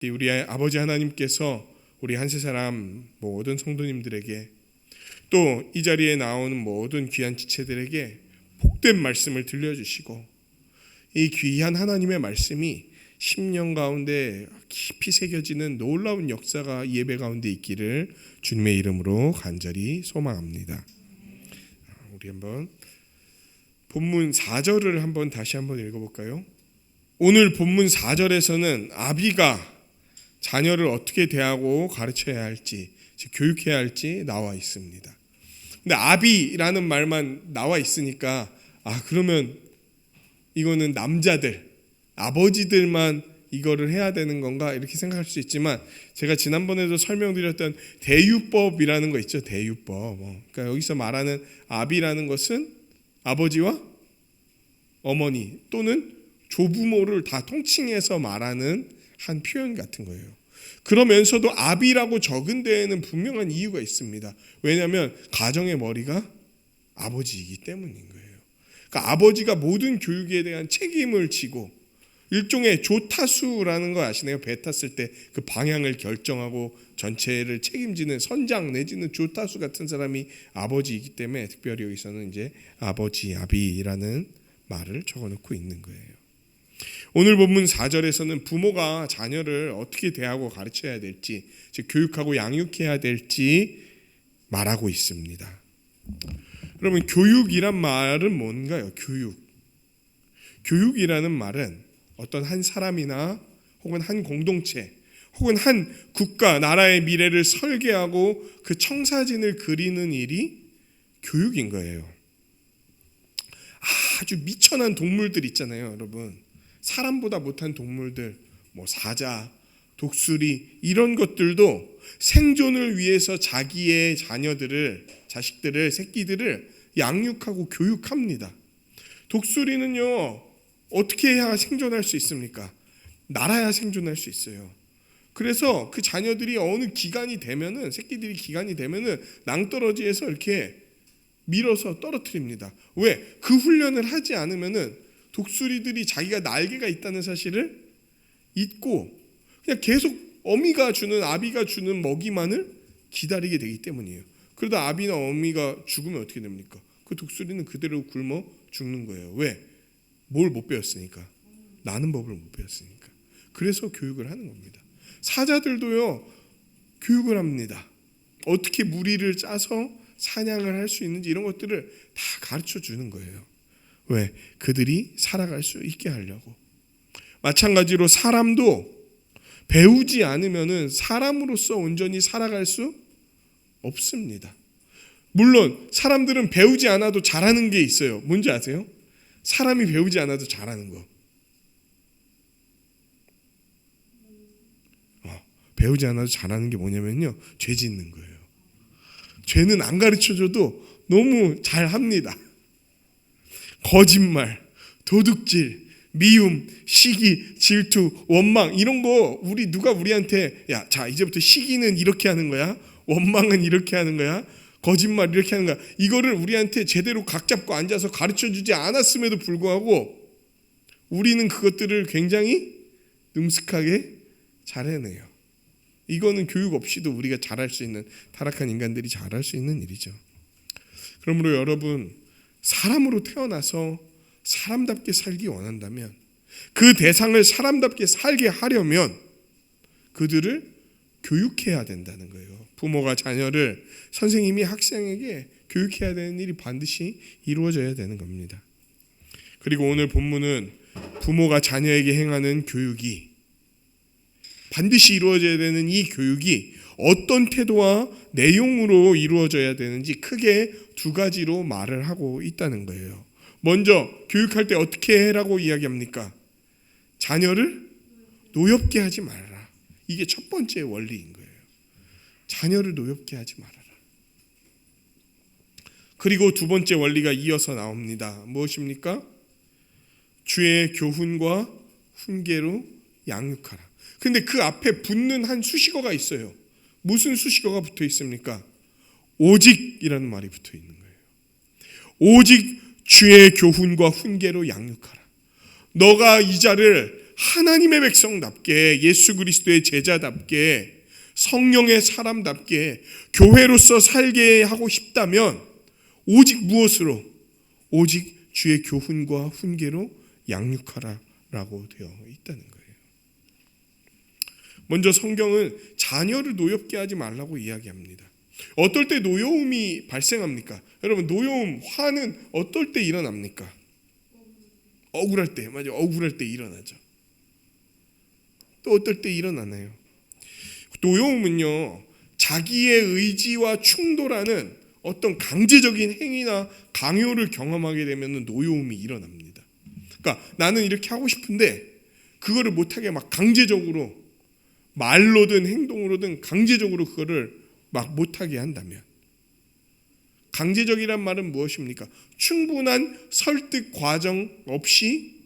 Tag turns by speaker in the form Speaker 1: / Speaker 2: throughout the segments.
Speaker 1: 우리 아버지 하나님께서 우리 한세사람 모든 성도님들에게 또 이 자리에 나오는 모든 귀한 지체들에게 복된 말씀을 들려주시고 이 귀한 하나님의 말씀이 10년 가운데 깊이 새겨지는 놀라운 역사가 이 예배 가운데 있기를 주님의 이름으로 간절히 소망합니다. 우리 한번 본문 4절을 다시 한번 읽어볼까요? 오늘 본문 4절에서는 아비가 자녀를 어떻게 대하고 가르쳐야 할지, 즉 교육해야 할지 나와 있습니다. 근데 아비라는 말만 나와 있으니까 그러면 이거는 남자들, 아버지들만 이거를 해야 되는 건가 이렇게 생각할 수 있지만, 제가 지난번에도 설명드렸던 대유법이라는 거 있죠. 대유법. 그러니까 여기서 말하는 아비라는 것은 아버지와 어머니 또는 조부모를 다 통칭해서 말하는 한 표현 같은 거예요. 그러면서도 아비라고 적은 데에는 분명한 이유가 있습니다. 왜냐하면 가정의 머리가 아버지이기 때문인 거예요. 그러니까 아버지가 모든 교육에 대한 책임을 지고, 일종의 조타수라는 거 아시나요? 배 탔을 때 그 방향을 결정하고 전체를 책임지는 선장 내지는 조타수 같은 사람이 아버지이기 때문에 특별히 여기서는 이제 아버지, 아비라는 말을 적어놓고 있는 거예요. 오늘 본문 4절에서는 부모가 자녀를 어떻게 대하고 가르쳐야 될지, 즉 교육하고 양육해야 될지 말하고 있습니다. 여러분, 교육이란 말은 뭔가요? 교육이라는 말은 어떤 한 사람이나 혹은 한 공동체 혹은 한 국가, 나라의 미래를 설계하고 그 청사진을 그리는 일이 교육인 거예요. 아주 미천한 동물들 있잖아요, 여러분. 사람보다 못한 동물들, 사자, 독수리 이런 것들도 생존을 위해서 자기의 자식들을, 새끼들을 양육하고 교육합니다. 독수리는요, 어떻게 해야 생존할 수 있습니까? 날아야 생존할 수 있어요. 그래서 그 자녀들이 어느 기간이 되면은, 새끼들이 기간이 되면은 낭떠러지에서 이렇게 밀어서 떨어뜨립니다. 왜? 그 훈련을 하지 않으면은 독수리들이 자기가 날개가 있다는 사실을 잊고 그냥 계속 아비가 주는 먹이만을 기다리게 되기 때문이에요. 그러다 아비나 어미가 죽으면 어떻게 됩니까? 그 독수리는 그대로 굶어 죽는 거예요. 왜? 뭘 못 배웠으니까. 나는 법을 못 배웠으니까. 그래서 교육을 하는 겁니다. 사자들도요, 교육을 합니다. 어떻게 무리를 짜서 사냥을 할 수 있는지 이런 것들을 다 가르쳐 주는 거예요. 왜? 그들이 살아갈 수 있게 하려고. 마찬가지로 사람도 배우지 않으면은 사람으로서 온전히 살아갈 수 없습니다. 물론 사람들은 배우지 않아도 잘하는 게 있어요. 뭔지 아세요? 사람이 배우지 않아도 잘하는 거. 배우지 않아도 잘하는 게 뭐냐면요, 죄 짓는 거예요. 죄는 안 가르쳐줘도 너무 잘합니다. 거짓말, 도둑질, 미움, 시기, 질투, 원망 이런 거 누가 우리한테 자 이제부터 시기는 이렇게 하는 거야, 원망은 이렇게 하는 거야, 거짓말 이렇게 하는 거야, 이거를 우리한테 제대로 각 잡고 앉아서 가르쳐주지 않았음에도 불구하고 우리는 그것들을 굉장히 능숙하게 잘해내요. 이거는 교육 없이도 우리가 잘할 수 있는, 타락한 인간들이 잘할 수 있는 일이죠. 그러므로 여러분, 사람으로 태어나서 사람답게 살기 원한다면, 그 대상을 사람답게 살게 하려면 그들을 교육해야 된다는 거예요. 부모가 자녀를, 선생님이 학생에게 교육해야 되는 일이 반드시 이루어져야 되는 겁니다. 그리고 오늘 본문은 부모가 자녀에게 행하는 교육이, 반드시 이루어져야 되는 이 교육이 어떤 태도와 내용으로 이루어져야 되는지 크게 두 가지로 말을 하고 있다는 거예요. 먼저 교육할 때 어떻게 해라고 이야기합니까? 자녀를 노엽게 하지 말아라. 이게 첫 번째 원리인 거예요. 자녀를 노엽게 하지 말아라. 그리고 두 번째 원리가 이어서 나옵니다. 무엇입니까? 주의 교훈과 훈계로 양육하라. 근데 그 앞에 붙는 한 수식어가 있어요. 무슨 수식어가 붙어 있습니까? 오직이라는 말이 붙어 있는 거예요. 오직 주의 교훈과 훈계로 양육하라. 너가 이 자를 하나님의 백성답게, 예수 그리스도의 제자답게, 성령의 사람답게 교회로서 살게 하고 싶다면 오직 무엇으로? 오직 주의 교훈과 훈계로 양육하라라고 되어 있다는 거예요. 먼저 성경은 자녀를 노엽게 하지 말라고 이야기합니다. 어떨 때 노여움이 발생합니까? 여러분, 노여움, 화는 어떨 때 일어납니까? 억울할 때, 맞아요. 억울할 때 일어나죠. 또 어떨 때 일어나나요? 노여움은요, 자기의 의지와 충돌하는 어떤 강제적인 행위나 강요를 경험하게 되면 노여움이 일어납니다. 그러니까 나는 이렇게 하고 싶은데 그거를 못하게 막 강제적으로 말로든 행동으로든 강제적으로 그거를 막 못하게 한다면, 강제적이란 말은 무엇입니까? 충분한 설득 과정 없이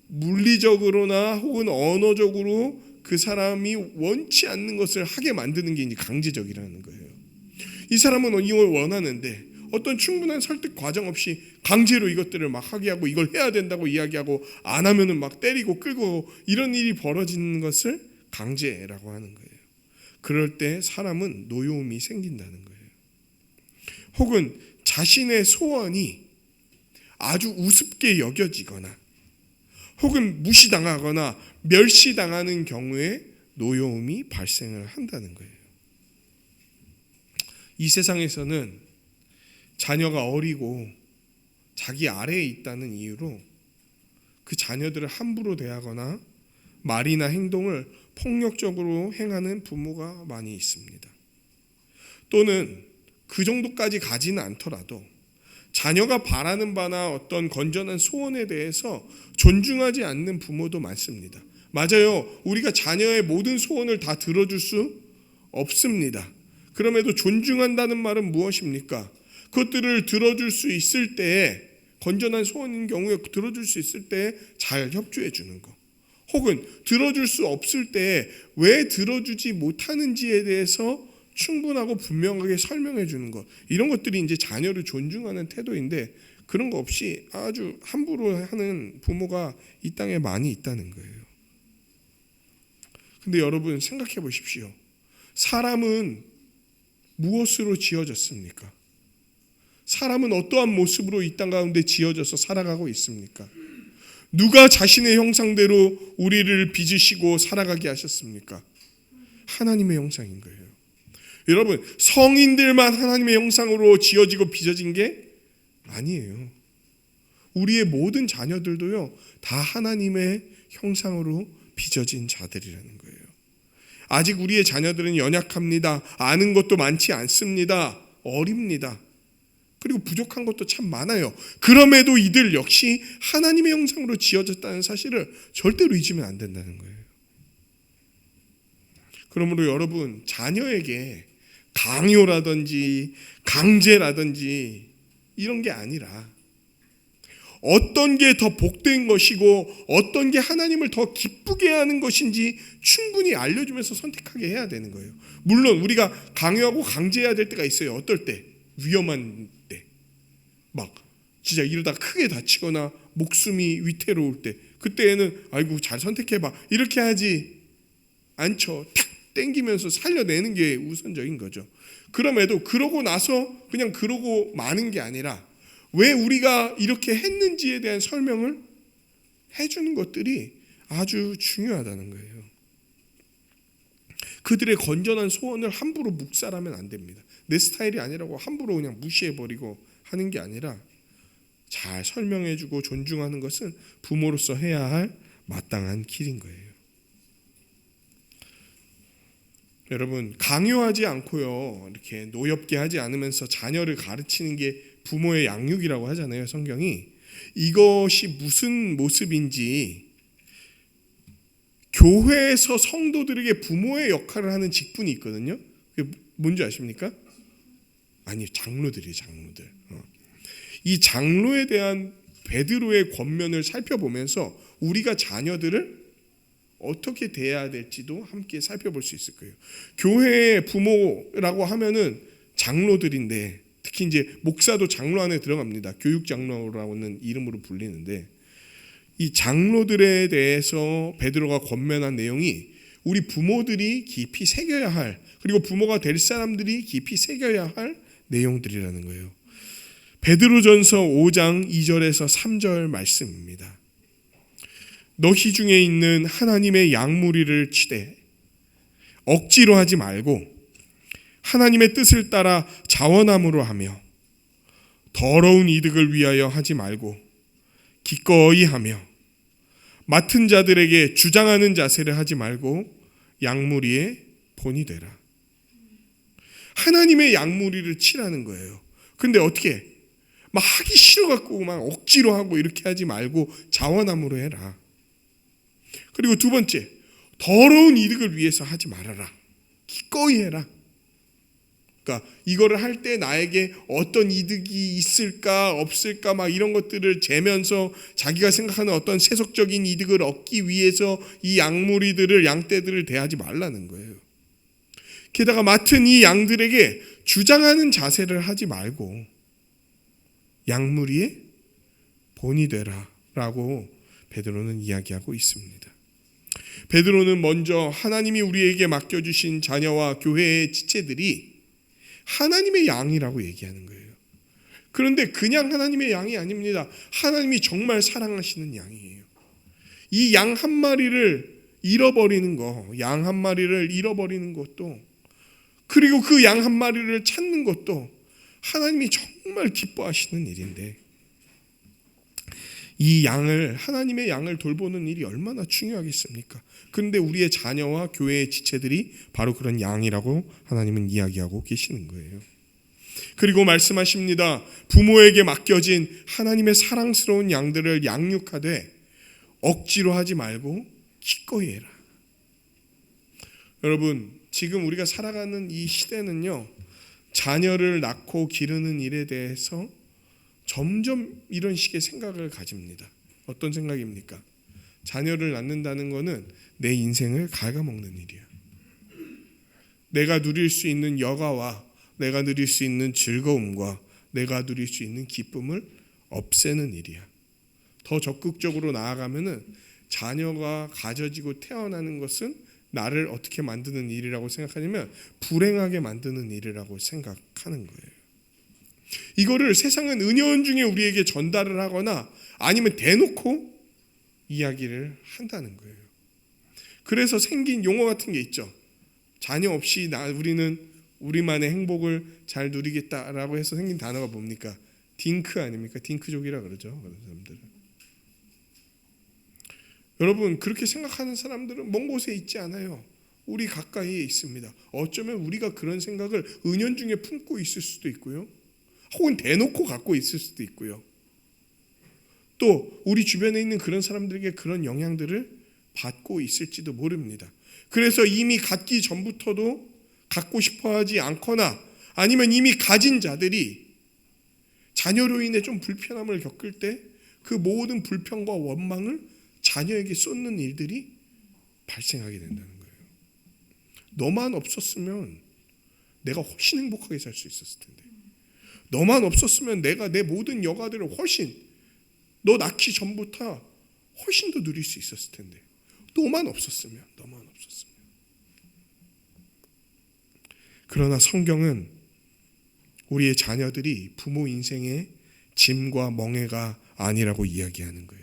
Speaker 1: 물리적으로나 혹은 언어적으로 그 사람이 원치 않는 것을 하게 만드는 게 이제 강제적이라는 거예요. 이 사람은 이걸 원하는데 어떤 충분한 설득 과정 없이 강제로 이것들을 막 하게 하고 이걸 해야 된다고 이야기하고 안 하면은 막 때리고 끌고 이런 일이 벌어지는 것을 강제라고 하는 거예요. 그럴 때 사람은 노여움이 생긴다는 거예요. 혹은 자신의 소원이 아주 우습게 여겨지거나 혹은 무시당하거나 멸시당하는 경우에 노여움이 발생을 한다는 거예요. 이 세상에서는 자녀가 어리고 자기 아래에 있다는 이유로 그 자녀들을 함부로 대하거나 말이나 행동을 폭력적으로 행하는 부모가 많이 있습니다. 또는 그 정도까지 가지는 않더라도 자녀가 바라는 바나 어떤 건전한 소원에 대해서 존중하지 않는 부모도 많습니다. 맞아요. 우리가 자녀의 모든 소원을 다 들어줄 수 없습니다. 그럼에도 존중한다는 말은 무엇입니까? 그것들을 들어줄 수 있을 때에, 건전한 소원인 경우에 들어줄 수 있을 때 잘 협조해 주는 것, 혹은 들어줄 수 없을 때 왜 들어주지 못하는지에 대해서 충분하고 분명하게 설명해 주는 것, 이런 것들이 이제 자녀를 존중하는 태도인데, 그런 거 없이 아주 함부로 하는 부모가 이 땅에 많이 있다는 거예요. 근데 여러분 생각해 보십시오. 사람은 무엇으로 지어졌습니까? 사람은 어떠한 모습으로 이 땅 가운데 지어져서 살아가고 있습니까? 누가 자신의 형상대로 우리를 빚으시고 살아가게 하셨습니까? 하나님의 형상인 거예요. 여러분, 성인들만 하나님의 형상으로 지어지고 빚어진 게 아니에요. 우리의 모든 자녀들도요, 다 하나님의 형상으로 빚어진 자들이라는 거예요. 아직 우리의 자녀들은 연약합니다. 아는 것도 많지 않습니다. 어립니다. 그리고 부족한 것도 참 많아요. 그럼에도 이들 역시 하나님의 형상으로 지어졌다는 사실을 절대로 잊으면 안 된다는 거예요. 그러므로 여러분, 자녀에게 강요라든지 강제라든지 이런 게 아니라 어떤 게 더 복된 것이고 어떤 게 하나님을 더 기쁘게 하는 것인지 충분히 알려주면서 선택하게 해야 되는 거예요. 물론 우리가 강요하고 강제해야 될 때가 있어요. 어떨 때? 위험한 때. 막 진짜 이러다 크게 다치거나 목숨이 위태로울 때, 그때에는 아이고 잘 선택해봐 이렇게 하지 않죠. 탁 땡기면서 살려내는 게 우선적인 거죠. 그럼에도 그러고 나서 그냥 그러고 마는 게 아니라 왜 우리가 이렇게 했는지에 대한 설명을 해주는 것들이 아주 중요하다는 거예요. 그들의 건전한 소원을 함부로 묵살하면 안 됩니다. 내 스타일이 아니라고 함부로 그냥 무시해버리고 하는 게 아니라 잘 설명해주고 존중하는 것은 부모로서 해야 할 마땅한 길인 거예요. 여러분, 강요하지 않고요, 이렇게 노엽게 하지 않으면서 자녀를 가르치는 게 부모의 양육이라고 하잖아요, 성경이. 이것이 무슨 모습인지 교회에서 성도들에게 부모의 역할을 하는 직분이 있거든요. 그게 뭔지 아십니까? 아니, 장로들이에요, 장로들. 이 장로에 대한 베드로의 권면을 살펴보면서 우리가 자녀들을 어떻게 대해야 될지도 함께 살펴볼 수 있을 거예요. 교회의 부모라고 하면은 장로들인데, 특히 이제 목사도 장로 안에 들어갑니다. 교육 장로라고는 이름으로 불리는데, 이 장로들에 대해서 베드로가 권면한 내용이 우리 부모들이 깊이 새겨야 할, 그리고 부모가 될 사람들이 깊이 새겨야 할 내용들이라는 거예요. 베드로전서 5장 2절에서 3절 말씀입니다. 너희 중에 있는 하나님의 양무리를 치되 억지로 하지 말고 하나님의 뜻을 따라 자원함으로 하며 더러운 이득을 위하여 하지 말고 기꺼이 하며 맡은 자들에게 주장하는 자세를 하지 말고 양무리의 본이 되라. 하나님의 양무리를 치라는 거예요. 근데 어떻게 막 하기 싫어갖고 막 억지로 하고 이렇게 하지 말고 자원함으로 해라. 그리고 두 번째, 더러운 이득을 위해서 하지 말아라. 기꺼이 해라. 그러니까 이거를 할 때 나에게 어떤 이득이 있을까 없을까 막 이런 것들을 재면서 자기가 생각하는 어떤 세속적인 이득을 얻기 위해서 이 양무리들을, 양떼들을 대하지 말라는 거예요. 게다가 맡은 이 양들에게 주장하는 자세를 하지 말고 양무리의 본이 되라 라고 베드로는 이야기하고 있습니다. 베드로는 먼저 하나님이 우리에게 맡겨주신 자녀와 교회의 지체들이 하나님의 양이라고 얘기하는 거예요. 그런데 그냥 하나님의 양이 아닙니다. 하나님이 정말 사랑하시는 양이에요. 이 양 한 마리를 잃어버리는 거, 양 한 마리를 잃어버리는 것도, 그리고 그 양 한 마리를 찾는 것도 하나님이 정말 기뻐하시는 일인데, 이 양을, 하나님의 양을 돌보는 일이 얼마나 중요하겠습니까? 그런데 우리의 자녀와 교회의 지체들이 바로 그런 양이라고 하나님은 이야기하고 계시는 거예요. 그리고 말씀하십니다. 부모에게 맡겨진 하나님의 사랑스러운 양들을 양육하되 억지로 하지 말고 기꺼이 해라. 여러분, 지금 우리가 살아가는 이 시대는요, 자녀를 낳고 기르는 일에 대해서 점점 이런 식의 생각을 가집니다. 어떤 생각입니까? 자녀를 낳는다는 것은 내 인생을 갉아먹는 일이야. 내가 누릴 수 있는 여가와 내가 누릴 수 있는 즐거움과 내가 누릴 수 있는 기쁨을 없애는 일이야. 더 적극적으로 나아가면은 자녀가 가져지고 태어나는 것은 나를 어떻게 만드는 일이라고 생각하냐면 불행하게 만드는 일이라고 생각하는 거예요. 이거를 세상은 은연중에 우리에게 전달을 하거나 아니면 대놓고 이야기를 한다는 거예요. 그래서 생긴 용어 같은 게 있죠. 자녀 없이 우리는 우리만의 행복을 잘 누리겠다라고 해서 생긴 단어가 뭡니까? 딩크 아닙니까? 딩크족이라 그러죠. 그런 사람들은. 여러분, 그렇게 생각하는 사람들은 먼 곳에 있지 않아요. 우리 가까이에 있습니다. 어쩌면 우리가 그런 생각을 은연중에 품고 있을 수도 있고요. 혹은 대놓고 갖고 있을 수도 있고요. 또 우리 주변에 있는 그런 사람들에게 그런 영향들을 받고 있을지도 모릅니다. 그래서 이미 갖기 전부터도 갖고 싶어하지 않거나 아니면 이미 가진 자들이 자녀로 인해 좀 불편함을 겪을 때 그 모든 불평과 원망을 자녀에게 쏟는 일들이 발생하게 된다는 거예요. 너만 없었으면 내가 훨씬 행복하게 살 수 있었을 텐데. 너만 없었으면 내가 내 모든 여가들을 훨씬, 너 낳기 전부터 훨씬 더 누릴 수 있었을 텐데. 너만 없었으면. 그러나 성경은 우리의 자녀들이 부모 인생의 짐과 멍해가 아니라고 이야기하는 거예요.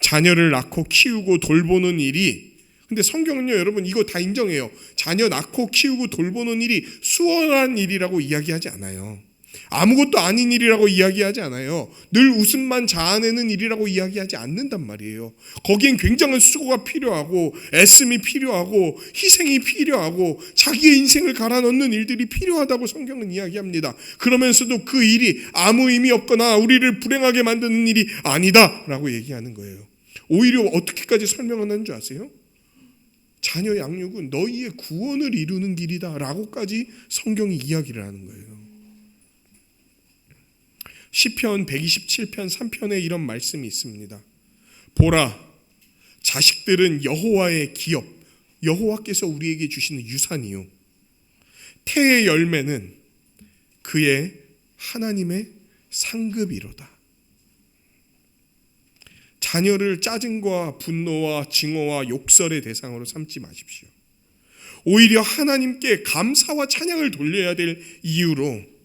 Speaker 1: 자녀를 낳고 키우고 돌보는 일이, 근데 성경은요, 여러분 이거 다 인정해요. 자녀 낳고 키우고 돌보는 일이 수월한 일이라고 이야기하지 않아요. 아무것도 아닌 일이라고 이야기하지 않아요. 늘 웃음만 자아내는 일이라고 이야기하지 않는단 말이에요. 거기엔 굉장한 수고가 필요하고 애씀이 필요하고 희생이 필요하고 자기의 인생을 갈아 넣는 일들이 필요하다고 성경은 이야기합니다. 그러면서도 그 일이 아무 의미 없거나 우리를 불행하게 만드는 일이 아니다라고 얘기하는 거예요. 오히려 어떻게까지 설명하는 줄 아세요? 자녀 양육은 너희의 구원을 이루는 길이다라고까지 성경이 이야기를 하는 거예요. 시편 127편 3편에 이런 말씀이 있습니다. 보라, 자식들은 여호와의 기업, 여호와께서 우리에게 주시는 유산이요, 태의 열매는 그의 하나님의 상급이로다. 자녀를 짜증과 분노와 증오와 욕설의 대상으로 삼지 마십시오. 오히려 하나님께 감사와 찬양을 돌려야 될 이유로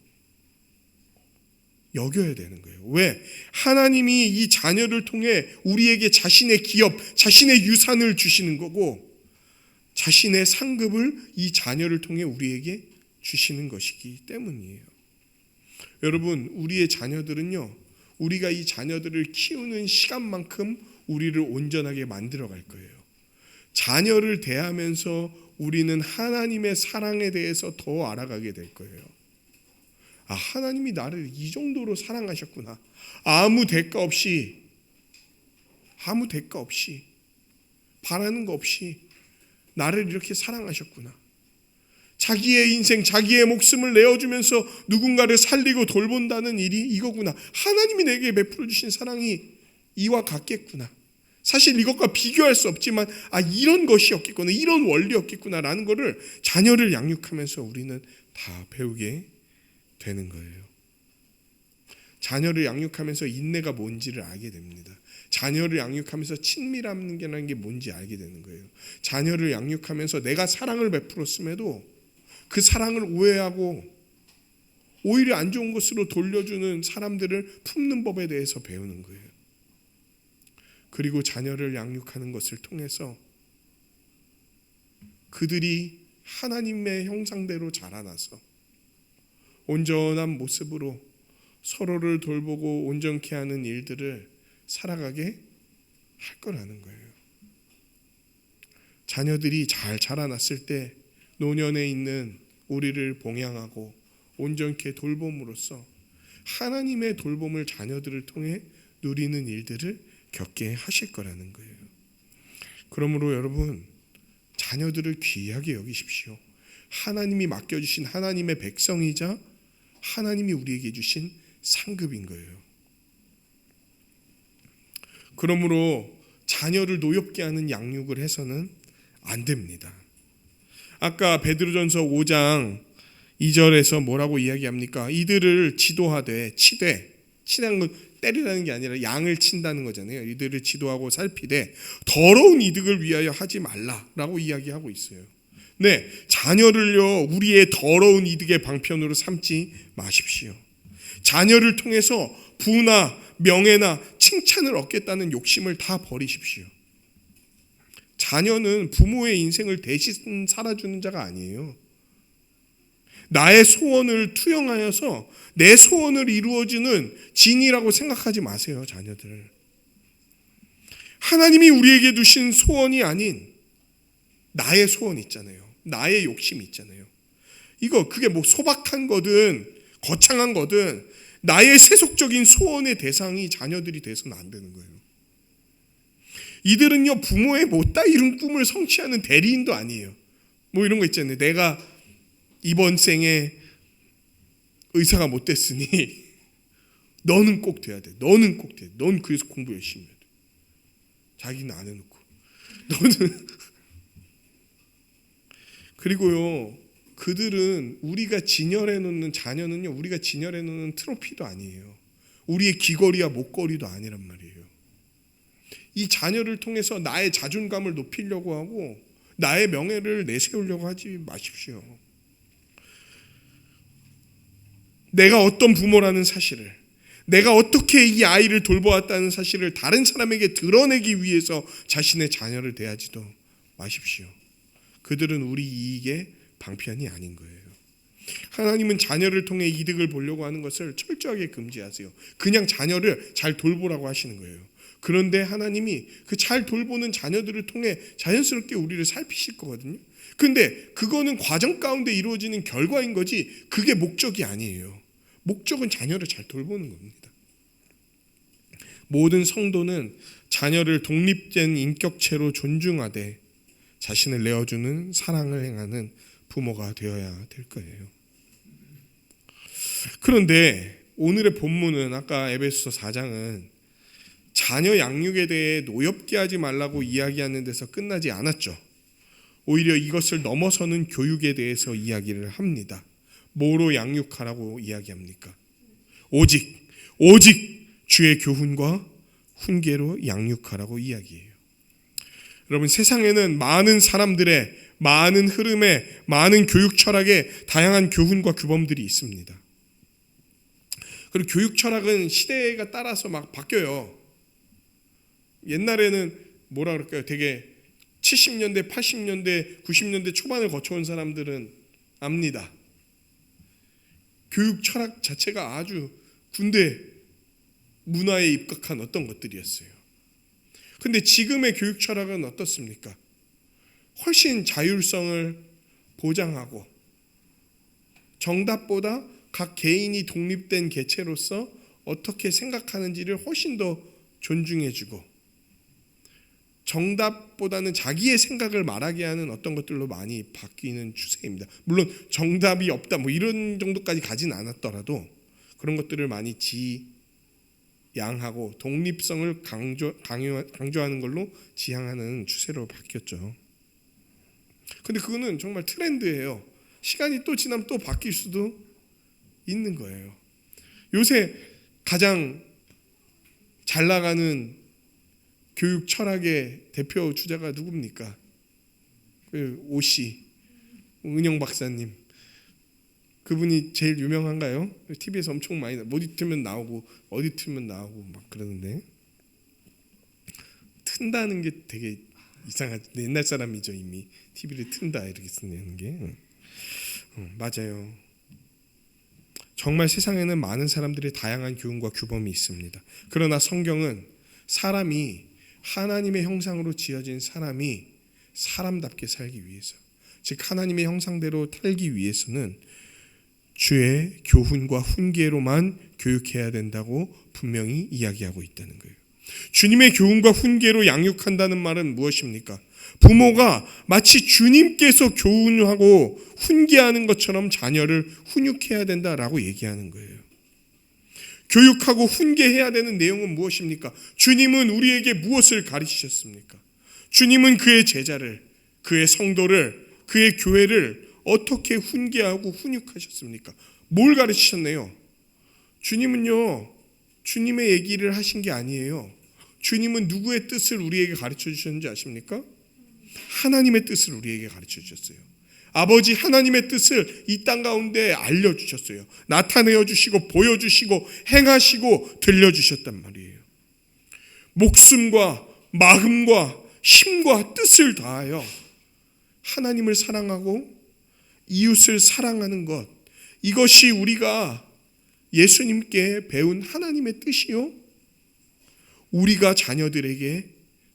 Speaker 1: 여겨야 되는 거예요. 왜? 하나님이 이 자녀를 통해 우리에게 자신의 기업, 자신의 유산을 주시는 거고 자신의 상급을 이 자녀를 통해 우리에게 주시는 것이기 때문이에요. 여러분, 우리의 자녀들은요, 우리가 이 자녀들을 키우는 시간만큼 우리를 온전하게 만들어 갈 거예요. 자녀를 대하면서 우리는 하나님의 사랑에 대해서 더 알아가게 될 거예요. 아, 하나님이 나를 이 정도로 사랑하셨구나. 아무 대가 없이 바라는 거 없이 나를 이렇게 사랑하셨구나. 자기의 인생, 자기의 목숨을 내어주면서 누군가를 살리고 돌본다는 일이 이거구나. 하나님이 내게 베풀어 주신 사랑이 이와 같겠구나. 사실 이것과 비교할 수 없지만 이런 것이었겠구나, 이런 원리였겠구나라는 것을 자녀를 양육하면서 우리는 다 배우게 되는 거예요. 자녀를 양육하면서 인내가 뭔지를 알게 됩니다. 자녀를 양육하면서 친밀함이라는 게 뭔지 알게 되는 거예요. 자녀를 양육하면서 내가 사랑을 베풀었음에도 그 사랑을 오해하고 오히려 안 좋은 것으로 돌려주는 사람들을 품는 법에 대해서 배우는 거예요. 그리고 자녀를 양육하는 것을 통해서 그들이 하나님의 형상대로 자라나서 온전한 모습으로 서로를 돌보고 온전케 하는 일들을 살아가게 할 거라는 거예요. 자녀들이 잘 자라났을 때 노년에 있는 우리를 봉양하고 온전케 돌봄으로써 하나님의 돌봄을 자녀들을 통해 누리는 일들을 겪게 하실 거라는 거예요. 그러므로 여러분, 자녀들을 귀하게 여기십시오. 하나님이 맡겨주신 하나님의 백성이자 하나님이 우리에게 주신 상급인 거예요. 그러므로 자녀를 노엽게 하는 양육을 해서는 안 됩니다. 아까 베드로전서 5장 2절에서 뭐라고 이야기합니까? 이들을 지도하되 치는 건 때리라는 게 아니라 양을 친다는 거잖아요. 이들을 지도하고 살피되 더러운 이득을 위하여 하지 말라라고 이야기하고 있어요. 네, 자녀를요 우리의 더러운 이득의 방편으로 삼지 마십시오. 자녀를 통해서 부나 명예나 칭찬을 얻겠다는 욕심을 다 버리십시오. 자녀는 부모의 인생을 대신 살아주는 자가 아니에요. 나의 소원을 투영하여서 내 소원을 이루어주는 진이라고 생각하지 마세요. 자녀들, 하나님이 우리에게 주신 소원이 아닌 나의 소원 있잖아요. 나의 욕심 있잖아요. 그게 뭐 소박한 거든 거창한 거든 나의 세속적인 소원의 대상이 자녀들이 돼서는 안 되는 거예요. 이들은요 부모의 못다 이룬 꿈을 성취하는 대리인도 아니에요. 뭐 이런 거 있잖아요. 내가 이번 생에 의사가 못 됐으니 너는 꼭 돼야 돼. 너는 꼭 돼. 넌 그래서 공부 열심히 해야 돼. 자기는 안 해놓고 너는 그리고요 그들은 우리가 진열해 놓는 자녀는요 우리가 진열해 놓는 트로피도 아니에요. 우리의 귀걸이와 목걸이도 아니란 말이에요. 이 자녀를 통해서 나의 자존감을 높이려고 하고 나의 명예를 내세우려고 하지 마십시오. 내가 어떤 부모라는 사실을, 내가 어떻게 이 아이를 돌보았다는 사실을 다른 사람에게 드러내기 위해서 자신의 자녀를 대하지도 마십시오. 그들은 우리 이익의 방편이 아닌 거예요. 하나님은 자녀를 통해 이득을 보려고 하는 것을 철저하게 금지하세요. 그냥 자녀를 잘 돌보라고 하시는 거예요. 그런데 하나님이 그 잘 돌보는 자녀들을 통해 자연스럽게 우리를 살피실 거거든요. 근데 그거는 과정 가운데 이루어지는 결과인 거지 그게 목적이 아니에요. 목적은 자녀를 잘 돌보는 겁니다. 모든 성도는 자녀를 독립된 인격체로 존중하되 자신을 내어주는 사랑을 행하는 부모가 되어야 될 거예요. 그런데 오늘의 본문은 아까 에베소서 4장은 자녀 양육에 대해 노엽게 하지 말라고 이야기하는 데서 끝나지 않았죠. 오히려 이것을 넘어서는 교육에 대해서 이야기를 합니다. 뭐로 양육하라고 이야기합니까? 오직 주의 교훈과 훈계로 양육하라고 이야기해요. 여러분, 세상에는 많은 사람들의 많은 흐름에 많은 교육 철학에 다양한 교훈과 규범들이 있습니다. 그리고 교육 철학은 시대가 따라서 막 바뀌어요. 옛날에는 뭐라 그럴까요? 되게 70년대, 80년대, 90년대 초반을 거쳐온 사람들은 압니다. 교육 철학 자체가 아주 군대 문화에 입각한 어떤 것들이었어요. 근데 지금의 교육 철학은 어떻습니까? 훨씬 자율성을 보장하고 정답보다 각 개인이 독립된 개체로서 어떻게 생각하는지를 훨씬 더 존중해주고 정답보다는 자기의 생각을 말하게 하는 어떤 것들로 많이 바뀌는 추세입니다. 물론 정답이 없다 뭐 이런 정도까지 가진 않았더라도 그런 것들을 많이 지양하고 독립성을 강조하는 걸로 지향하는 추세로 바뀌었죠. 근데 그거는 정말 트렌드예요. 시간이 또 지나면 또 바뀔 수도 있는 거예요. 요새 가장 잘 나가는 교육 철학의 대표 주자가 누굽니까? 그 오씨, 은영 박사님. 그분이 제일 유명한가요? TV에서 엄청 많이 어디 틀면 나오고 어디 틀면 나오고 막 그러는데 튼다는 게 되게 이상하죠. 옛날 사람이죠. 이미 TV를 튼다 이렇게 쓰는 게 맞아요. 정말 세상에는 많은 사람들의 다양한 교훈과 규범이 있습니다. 그러나 성경은 사람이 하나님의 형상으로 지어진 사람이 사람답게 살기 위해서, 즉 하나님의 형상대로 살기 위해서는 주의 교훈과 훈계로만 교육해야 된다고 분명히 이야기하고 있다는 거예요. 주님의 교훈과 훈계로 양육한다는 말은 무엇입니까? 부모가 마치 주님께서 교훈하고 훈계하는 것처럼 자녀를 훈육해야 된다라고 얘기하는 거예요. 교육하고 훈계해야 되는 내용은 무엇입니까? 주님은 우리에게 무엇을 가르치셨습니까? 주님은 그의 제자를, 그의 성도를, 그의 교회를 어떻게 훈계하고 훈육하셨습니까? 뭘 가르치셨네요? 주님은요, 주님의 얘기를 하신 게 아니에요. 주님은 누구의 뜻을 우리에게 가르쳐 주셨는지 아십니까? 하나님의 뜻을 우리에게 가르쳐 주셨어요. 아버지 하나님의 뜻을 이 땅 가운데 알려주셨어요. 나타내어 주시고 보여주시고 행하시고 들려주셨단 말이에요. 목숨과 마음과 힘과 뜻을 다하여 하나님을 사랑하고 이웃을 사랑하는 것, 이것이 우리가 예수님께 배운 하나님의 뜻이요, 우리가 자녀들에게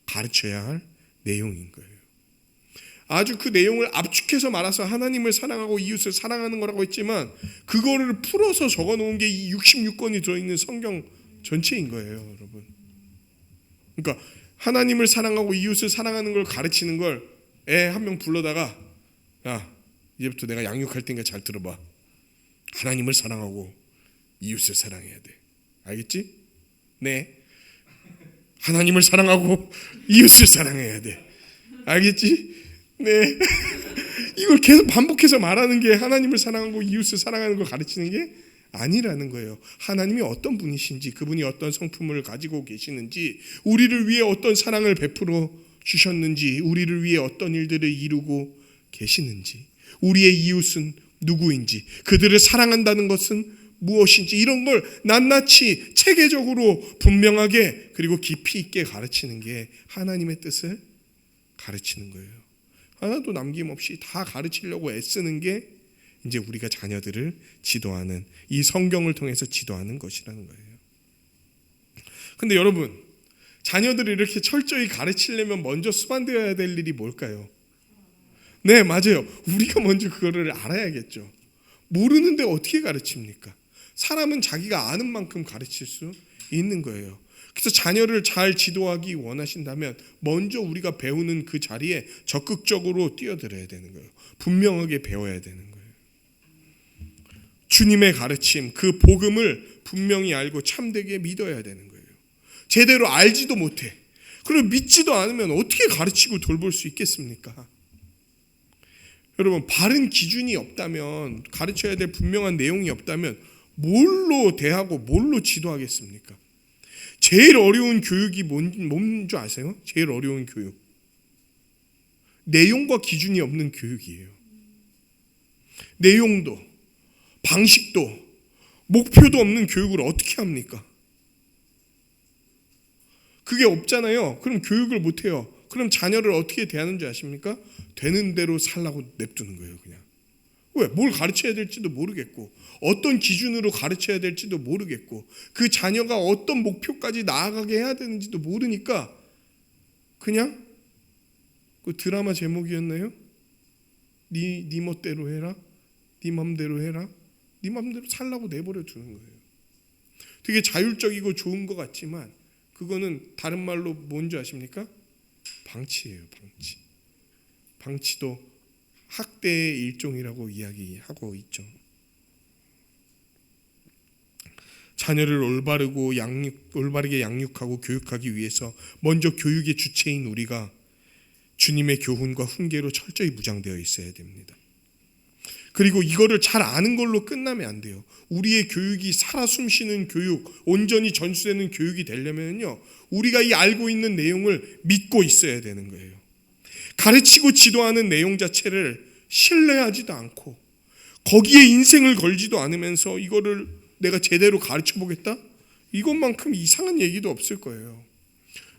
Speaker 1: 가르쳐야 할 내용인 거예요. 아주 그 내용을 압축해서 말해서 하나님을 사랑하고 이웃을 사랑하는 거라고 했지만 그거를 풀어서 적어놓은 게 이 66권이 들어있는 성경 전체인 거예요, 여러분. 그러니까 하나님을 사랑하고 이웃을 사랑하는 걸 가르치는 걸 애 한 명 불러다가, 야, 이제부터 내가 양육할 테니까 잘 들어봐. 하나님을 사랑하고 이웃을 사랑해야 돼. 알겠지? 네. 하나님을 사랑하고 이웃을 사랑해야 돼. 알겠지? 네. 이걸 계속 반복해서 말하는 게 하나님을 사랑하고 이웃을 사랑하는 걸 가르치는 게 아니라는 거예요. 하나님이 어떤 분이신지, 그분이 어떤 성품을 가지고 계시는지, 우리를 위해 어떤 사랑을 베풀어 주셨는지, 우리를 위해 어떤 일들을 이루고 계시는지, 우리의 이웃은 누구인지, 그들을 사랑한다는 것은 무엇인지, 이런 걸 낱낱이 체계적으로 분명하게 그리고 깊이 있게 가르치는 게 하나님의 뜻을 가르치는 거예요. 하나도 남김없이 다 가르치려고 애쓰는 게 이제 우리가 자녀들을 지도하는, 이 성경을 통해서 지도하는 것이라는 거예요. 근데 여러분, 자녀들을 이렇게 철저히 가르치려면 먼저 수반되어야 될 일이 뭘까요? 네, 맞아요. 우리가 먼저 그거를 알아야겠죠. 모르는데 어떻게 가르칩니까? 사람은 자기가 아는 만큼 가르칠 수 있는 거예요. 그래서 자녀를 잘 지도하기 원하신다면 먼저 우리가 배우는 그 자리에 적극적으로 뛰어들어야 되는 거예요. 분명하게 배워야 되는 거예요. 주님의 가르침, 그 복음을 분명히 알고 참되게 믿어야 되는 거예요. 제대로 알지도 못해, 그리고 믿지도 않으면 어떻게 가르치고 돌볼 수 있겠습니까? 여러분, 바른 기준이 없다면, 가르쳐야 될 분명한 내용이 없다면 뭘로 대하고 뭘로 지도하겠습니까? 제일 어려운 교육이 뭔 줄 아세요? 제일 어려운 교육. 내용과 기준이 없는 교육이에요. 내용도, 방식도, 목표도 없는 교육을 어떻게 합니까? 그게 없잖아요. 그럼 교육을 못해요. 그럼 자녀를 어떻게 대하는 줄 아십니까? 되는 대로 살라고 냅두는 거예요. 그냥. 왜? 뭘 가르쳐야 될지도 모르겠고, 어떤 기준으로 가르쳐야 될지도 모르겠고, 그 자녀가 어떤 목표까지 나아가게 해야 되는지도 모르니까 그냥 그 드라마 제목이었나요? 네 멋대로 해라, 네 맘대로 해라, 네 맘대로 살라고 내버려 두는 거예요. 되게 자율적이고 좋은 것 같지만 그거는 다른 말로 뭔지 아십니까? 방치예요. 방치. 방치도 학대의 일종이라고 이야기하고 있죠. 자녀를 올바르게 양육하고 교육하기 위해서 먼저 교육의 주체인 우리가 주님의 교훈과 훈계로 철저히 무장되어 있어야 됩니다. 그리고 이거를 잘 아는 걸로 끝나면 안 돼요. 우리의 교육이 살아 숨쉬는 교육, 온전히 전수되는 교육이 되려면요, 우리가 이 알고 있는 내용을 믿고 있어야 되는 거예요. 가르치고 지도하는 내용 자체를 신뢰하지도 않고 거기에 인생을 걸지도 않으면서 이거를 내가 제대로 가르쳐 보겠다? 이것만큼 이상한 얘기도 없을 거예요.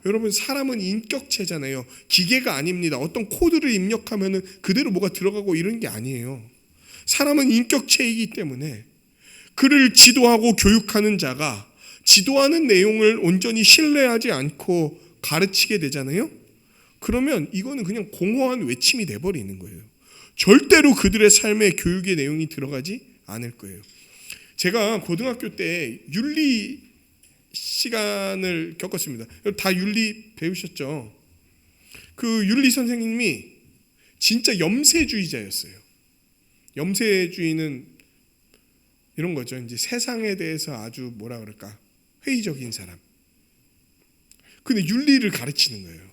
Speaker 1: 여러분, 사람은 인격체잖아요. 기계가 아닙니다. 어떤 코드를 입력하면 그대로 뭐가 들어가고 이런 게 아니에요. 사람은 인격체이기 때문에 그를 지도하고 교육하는 자가 지도하는 내용을 온전히 신뢰하지 않고 가르치게 되잖아요. 그러면 이거는 그냥 공허한 외침이 돼버리는 거예요. 절대로 그들의 삶에 교육의 내용이 들어가지 않을 거예요. 제가 고등학교 때 윤리 시간을 겪었습니다. 다 윤리 배우셨죠? 그 윤리 선생님이 진짜 염세주의자였어요. 염세주의는 이런 거죠. 이제 세상에 대해서 아주 뭐라 그럴까, 회의적인 사람. 근데 윤리를 가르치는 거예요.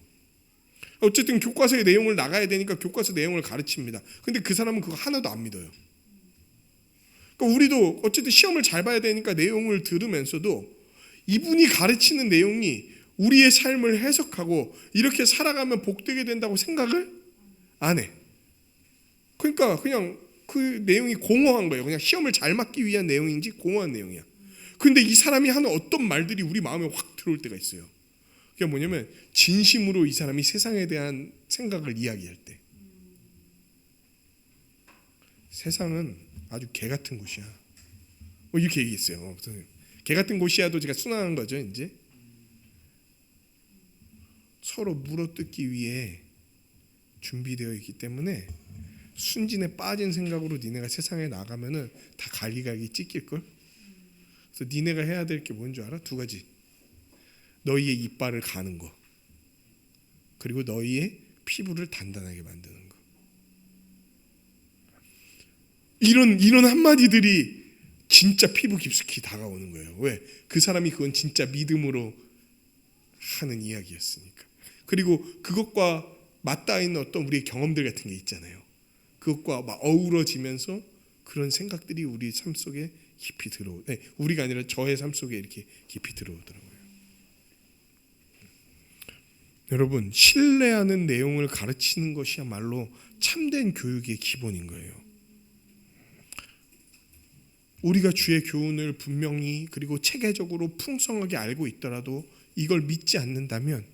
Speaker 1: 어쨌든 교과서의 내용을 나가야 되니까 교과서 내용을 가르칩니다. 근데 그 사람은 그거 하나도 안 믿어요. 그러니까 우리도 어쨌든 시험을 잘 봐야 되니까 내용을 들으면서도 이분이 가르치는 내용이 우리의 삶을 해석하고 이렇게 살아가면 복되게 된다고 생각을 안 해. 그러니까 그냥 그 내용이 공허한 거예요. 그냥 시험을 잘 맞기 위한 내용인지 공허한 내용이야. 근데 이 사람이 하는 어떤 말들이 우리 마음에 확 들어올 때가 있어요. 그게 뭐냐면 진심으로 이 사람이 세상에 대한 생각을 이야기할 때, 세상은 아주 개 같은 곳이야. 뭐 이렇게 얘기했어요. 개 같은 곳이야도 제가 순화한 거죠. 이제 서로 물어뜯기 위해 준비되어 있기 때문에 순진에 빠진 생각으로 니네가 세상에 나가면은 다 갈기갈기 찢길 걸. 그래서 니네가 해야 될 게 뭔지 알아? 두 가지. 너희의 이빨을 가는 거, 그리고 너희의 피부를 단단하게 만드는 거. 이런 한마디들이 진짜 피부 깊숙이 다가오는 거예요. 왜? 그 사람이 그건 진짜 믿음으로 하는 이야기였으니까. 그리고 그것과 맞닿아 있는 어떤 우리의 경험들 같은 게 있잖아요. 그것과 막 어우러지면서 그런 생각들이 우리 삶 속에 깊이 우리가 아니라 저의 삶 속에 이렇게 깊이 들어오더라고요. 여러분, 신뢰하는 내용을 가르치는 것이야말로 참된 교육의 기본인 거예요. 우리가 주의 교훈을 분명히 그리고 체계적으로 풍성하게 알고 있더라도 이걸 믿지 않는다면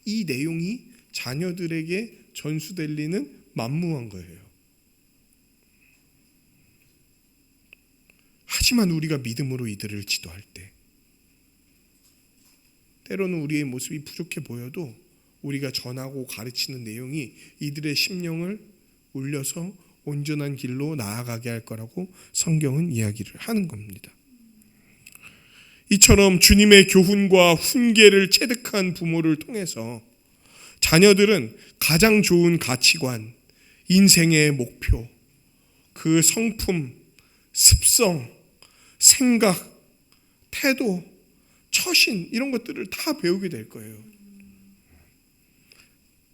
Speaker 1: 이 내용이 자녀들에게 전수될 리는 만무한 거예요. 하지만 우리가 믿음으로 이들을 지도할 때, 때로는 우리의 모습이 부족해 보여도 우리가 전하고 가르치는 내용이 이들의 심령을 울려서 온전한 길로 나아가게 할 거라고 성경은 이야기를 하는 겁니다. 이처럼 주님의 교훈과 훈계를 체득한 부모를 통해서 자녀들은 가장 좋은 가치관, 인생의 목표, 그 성품, 습성, 생각, 태도, 처신, 이런 것들을 다 배우게 될 거예요.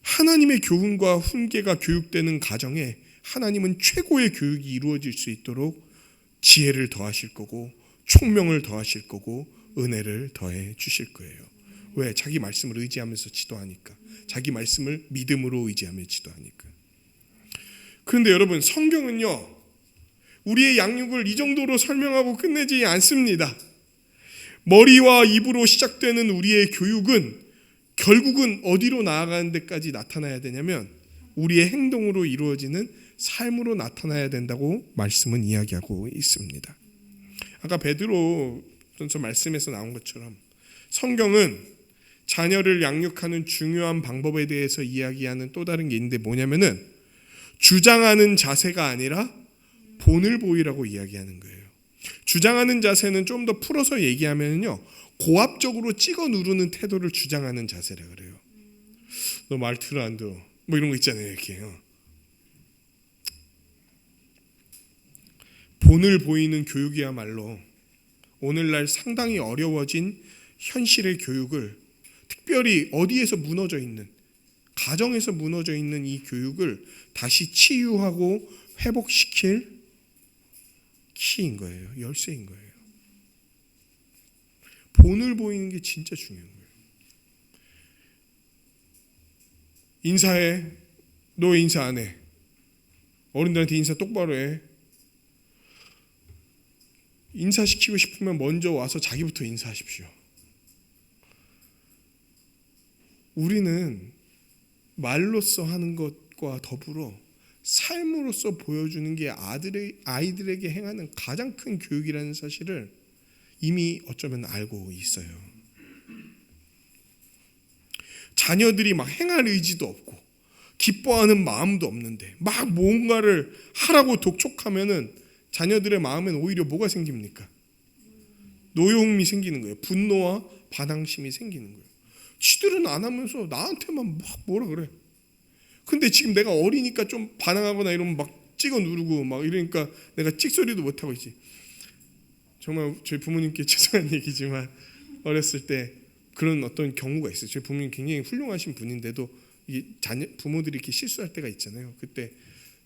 Speaker 1: 하나님의 교훈과 훈계가 교육되는 가정에 하나님은 최고의 교육이 이루어질 수 있도록 지혜를 더하실 거고, 총명을 더하실 거고, 은혜를 더해 주실 거예요. 왜? 자기 말씀을 의지하면서 지도하니까. 자기 말씀을 믿음으로 의지하며 지도하니까. 그런데 여러분, 성경은요, 우리의 양육을 이 정도로 설명하고 끝내지 않습니다. 머리와 입으로 시작되는 우리의 교육은 결국은 어디로 나아가는 데까지 나타나야 되냐면 우리의 행동으로 이루어지는 삶으로 나타나야 된다고 말씀은 이야기하고 있습니다. 아까 베드로전서 말씀에서 나온 것처럼 성경은 자녀를 양육하는 중요한 방법에 대해서 이야기하는 또 다른 게 있는데 뭐냐면은 주장하는 자세가 아니라 본을 보이라고 이야기하는 거예요. 주장하는 자세는 좀 더 풀어서 얘기하면요, 고압적으로 찍어 누르는 태도를 주장하는 자세라 그래요. 너 말 들어 안 들어? 뭐 이런 거 있잖아요, 이렇게. 본을 보이는 교육이야말로 오늘날 상당히 어려워진 현실의 교육을, 특별히 어디에서 무너져 있는, 가정에서 무너져 있는 이 교육을 다시 치유하고 회복시킬 키인 거예요. 열쇠인 거예요. 본을 보이는 게 진짜 중요한 거예요. 인사해. 너 인사 안 해. 어른들한테 인사 똑바로 해. 인사시키고 싶으면 먼저 와서 자기부터 인사하십시오. 우리는 말로써 하는 것과 더불어 삶으로서 보여주는 게 아이들에게 행하는 가장 큰 교육이라는 사실을 이미 어쩌면 알고 있어요. 자녀들이 막 행할 의지도 없고 기뻐하는 마음도 없는데 막 뭔가를 하라고 독촉하면은 자녀들의 마음엔 오히려 뭐가 생깁니까? 노여움이 생기는 거예요. 분노와 반항심이 생기는 거예요. 지들은 안 하면서 나한테만 막 뭐라 그래. 근데 지금 내가 어리니까 좀 반항하거나 이러면 막 찍어 누르고 막 이러니까 내가 찍소리도 못하고 있지. 정말 저희 부모님께 죄송한 얘기지만 어렸을 때 그런 어떤 경우가 있어요. 저희 부모님 굉장히 훌륭하신 분인데도 이 부모들이 이렇게 실수할 때가 있잖아요. 그때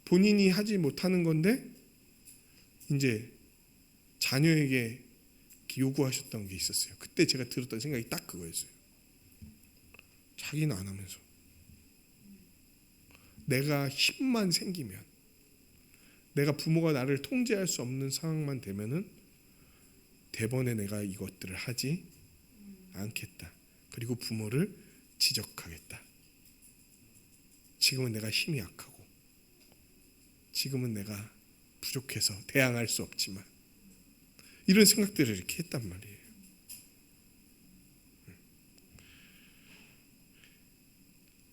Speaker 1: 본인이 하지 못하는 건데 이제 자녀에게 요구하셨던 게 있었어요. 그때 제가 들었던 생각이 딱 그거였어요. 자기는 안 하면서 내가 힘만 생기면, 내가 부모가 나를 통제할 수 없는 상황만 되면은 대번에 내가 이것들을 하지 않겠다. 그리고 부모를 지적하겠다. 지금은 내가 힘이 약하고 지금은 내가 부족해서 대항할 수 없지만 이런 생각들을 이렇게 했단 말이에요.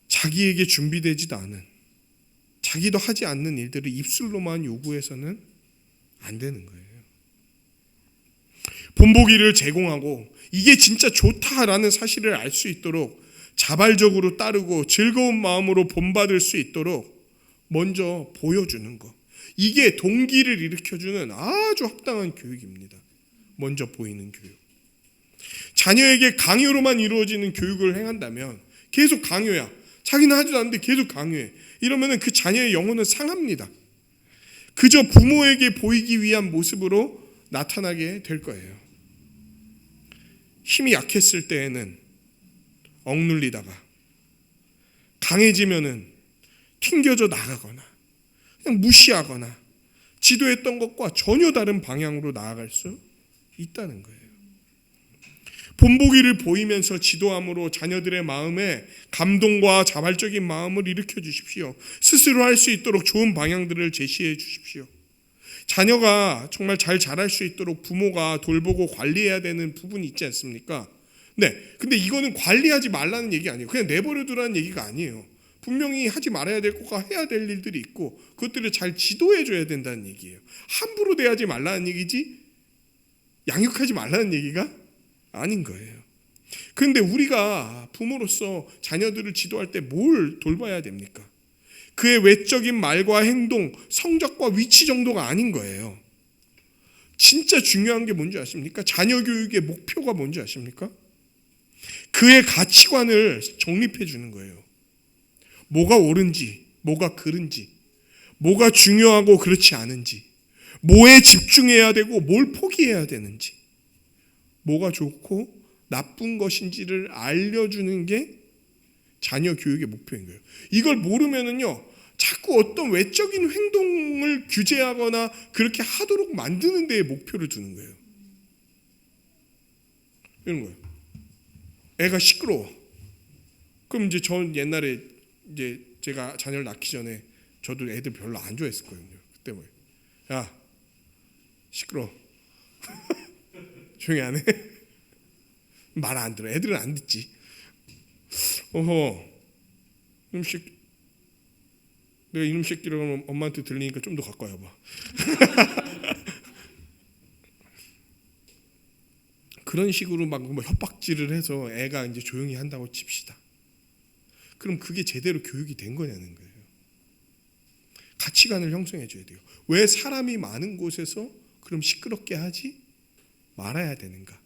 Speaker 1: 자기에게 준비되지도 않은, 자기도 하지 않는 일들을 입술로만 요구해서는 안 되는 거예요. 본보기를 제공하고 이게 진짜 좋다라는 사실을 알 수 있도록 자발적으로 따르고 즐거운 마음으로 본받을 수 있도록 먼저 보여주는 것, 이게 동기를 일으켜주는 아주 합당한 교육입니다. 먼저 보이는 교육. 자녀에게 강요로만 이루어지는 교육을 행한다면 계속 강요야. 자기는 하지도 않는데 계속 강요해. 이러면 그 자녀의 영혼은 상합니다. 그저 부모에게 보이기 위한 모습으로 나타나게 될 거예요. 힘이 약했을 때에는 억눌리다가 강해지면은 튕겨져 나가거나 그냥 무시하거나 지도했던 것과 전혀 다른 방향으로 나아갈 수 있다는 거예요. 본보기를 보이면서 지도함으로 자녀들의 마음에 감동과 자발적인 마음을 일으켜 주십시오. 스스로 할 수 있도록 좋은 방향들을 제시해 주십시오. 자녀가 정말 잘 자랄 수 있도록 부모가 돌보고 관리해야 되는 부분이 있지 않습니까? 네, 근데 이거는 관리하지 말라는 얘기 아니에요. 그냥 내버려 두라는 얘기가 아니에요. 분명히 하지 말아야 될 것과 해야 될 일들이 있고 그것들을 잘 지도해 줘야 된다는 얘기예요. 함부로 대하지 말라는 얘기지 양육하지 말라는 얘기가 아닌 거예요. 그런데 우리가 부모로서 자녀들을 지도할 때 뭘 돌봐야 됩니까? 그의 외적인 말과 행동, 성적과 위치 정도가 아닌 거예요. 진짜 중요한 게 뭔지 아십니까? 자녀 교육의 목표가 뭔지 아십니까? 그의 가치관을 정립해 주는 거예요. 뭐가 옳은지, 뭐가 그른지, 뭐가 중요하고 그렇지 않은지, 뭐에 집중해야 되고 뭘 포기해야 되는지, 뭐가 좋고 나쁜 것인지를 알려주는 게 자녀 교육의 목표인 거예요. 이걸 모르면은요, 자꾸 어떤 외적인 행동을 규제하거나 그렇게 하도록 만드는 데에 목표를 두는 거예요. 이런 거예요. 애가 시끄러워. 그럼 이제 전 옛날에 이제 제가 자녀를 낳기 전에 저도 애들 별로 안 좋아했었거든요. 그때 뭐, 야, 시끄러워. 조용히 안 해. 말 안 들어. 애들은 안 듣지. 어허, 이놈 새끼. 내가 이놈 새끼라고 하면 엄마한테 들리니까 좀 더 가까이 와봐. 그런 식으로 막 뭐 협박질을 해서 애가 이제 조용히 한다고 칩시다. 그럼 그게 제대로 교육이 된 거냐는 거예요. 가치관을 형성해 줘야 돼요. 왜 사람이 많은 곳에서 그럼 시끄럽게 하지 말아야 되는가?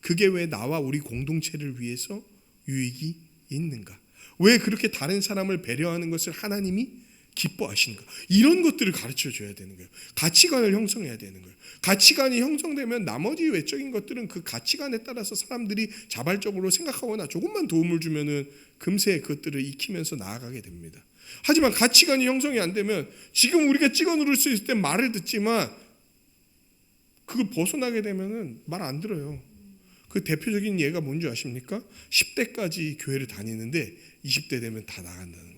Speaker 1: 그게 왜 나와 우리 공동체를 위해서 유익이 있는가? 왜 그렇게 다른 사람을 배려하는 것을 하나님이 기뻐하시는가? 이런 것들을 가르쳐 줘야 되는 거예요. 가치관을 형성해야 되는 거예요. 가치관이 형성되면 나머지 외적인 것들은 그 가치관에 따라서 사람들이 자발적으로 생각하거나 조금만 도움을 주면은 금세 그것들을 익히면서 나아가게 됩니다. 하지만 가치관이 형성이 안 되면 지금 우리가 찍어 누를 수 있을 때 말을 듣지만 그걸 벗어나게 되면은 말 안 들어요. 그 대표적인 예가 뭔지 아십니까? 10대까지 교회를 다니는데 20대 되면 다 나간다는 거예요.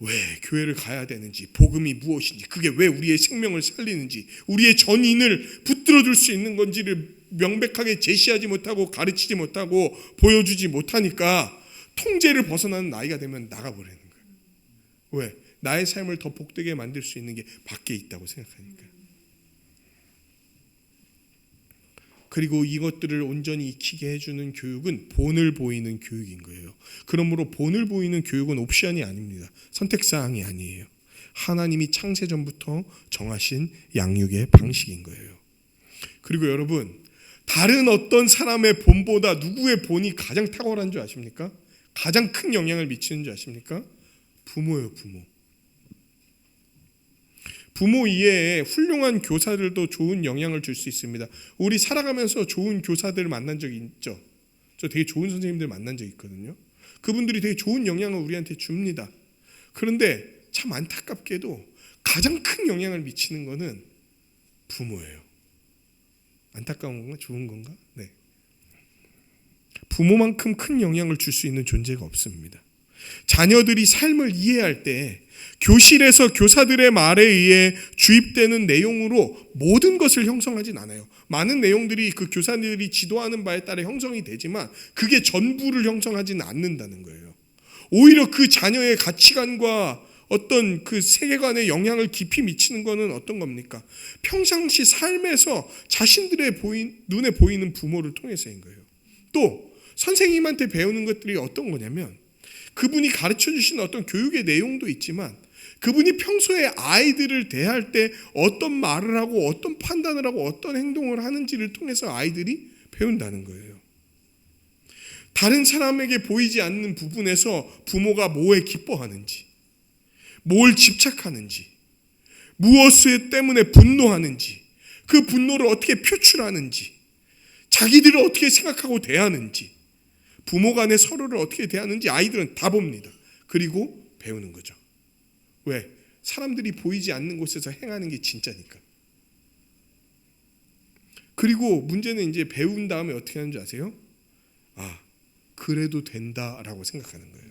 Speaker 1: 왜 교회를 가야 되는지, 복음이 무엇인지, 그게 왜 우리의 생명을 살리는지, 우리의 전인을 붙들어줄 수 있는 건지를 명백하게 제시하지 못하고 가르치지 못하고 보여주지 못하니까 통제를 벗어나는 나이가 되면 나가버리는 거예요. 왜? 나의 삶을 더 복되게 만들 수 있는 게 밖에 있다고 생각하니까. 그리고 이것들을 온전히 익히게 해주는 교육은 본을 보이는 교육인 거예요. 그러므로 본을 보이는 교육은 옵션이 아닙니다. 선택사항이 아니에요. 하나님이 창세전부터 정하신 양육의 방식인 거예요. 그리고 여러분, 다른 어떤 사람의 본보다 누구의 본이 가장 탁월한 줄 아십니까? 가장 큰 영향을 미치는 줄 아십니까? 부모예요, 부모. 부모 이외에 훌륭한 교사들도 좋은 영향을 줄 수 있습니다. 우리 살아가면서 좋은 교사들을 만난 적이 있죠. 저 되게 좋은 선생님들 만난 적이 있거든요. 그분들이 되게 좋은 영향을 우리한테 줍니다. 그런데 참 안타깝게도 가장 큰 영향을 미치는 것은 부모예요. 안타까운 건가? 좋은 건가? 네. 부모만큼 큰 영향을 줄 수 있는 존재가 없습니다. 자녀들이 삶을 이해할 때 교실에서 교사들의 말에 의해 주입되는 내용으로 모든 것을 형성하진 않아요. 많은 내용들이 그 교사들이 지도하는 바에 따라 형성이 되지만 그게 전부를 형성하지는 않는다는 거예요. 오히려 그 자녀의 가치관과 어떤 그 세계관에 영향을 깊이 미치는 것은 어떤 겁니까? 평상시 삶에서 자신들의 눈에 보이는 부모를 통해서인 거예요. 또 선생님한테 배우는 것들이 어떤 거냐면 그분이 가르쳐 주신 어떤 교육의 내용도 있지만 그분이 평소에 아이들을 대할 때 어떤 말을 하고 어떤 판단을 하고 어떤 행동을 하는지를 통해서 아이들이 배운다는 거예요. 다른 사람에게 보이지 않는 부분에서 부모가 뭐에 기뻐하는지, 뭘 집착하는지, 무엇 때문에 분노하는지, 그 분노를 어떻게 표출하는지, 자기들을 어떻게 생각하고 대하는지, 부모 간에 서로를 어떻게 대하는지 아이들은 다 봅니다. 그리고 배우는 거죠. 왜? 사람들이 보이지 않는 곳에서 행하는 게 진짜니까. 그리고 문제는 이제 배운 다음에 어떻게 하는 줄 아세요? 아, 그래도 된다라고 생각하는 거예요.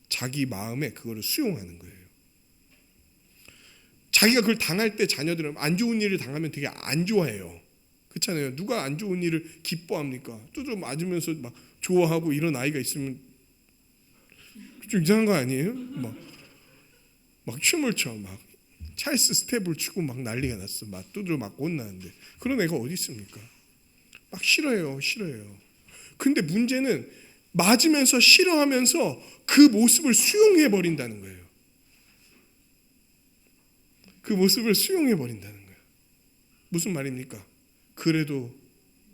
Speaker 1: 자기 마음에 그거를 수용하는 거예요. 자기가 그걸 당할 때 자녀들은 안 좋은 일을 당하면 되게 안 좋아해요. 그렇잖아요. 누가 안 좋은 일을 기뻐합니까? 두드려 맞으면서 막 좋아하고 이런 아이가 있으면 좀 이상한 거 아니에요? 막 춤을 춰, 막 찰스 스텝을 추고 막 난리가 났어. 막 두드려 맞고 혼나는데 그런 애가 어디 있습니까? 막 싫어해요. 근데 문제는 맞으면서 싫어하면서 그 모습을 수용해 버린다는 거예요. 그 모습을 수용해 버린다는 거예요. 무슨 말입니까? 그래도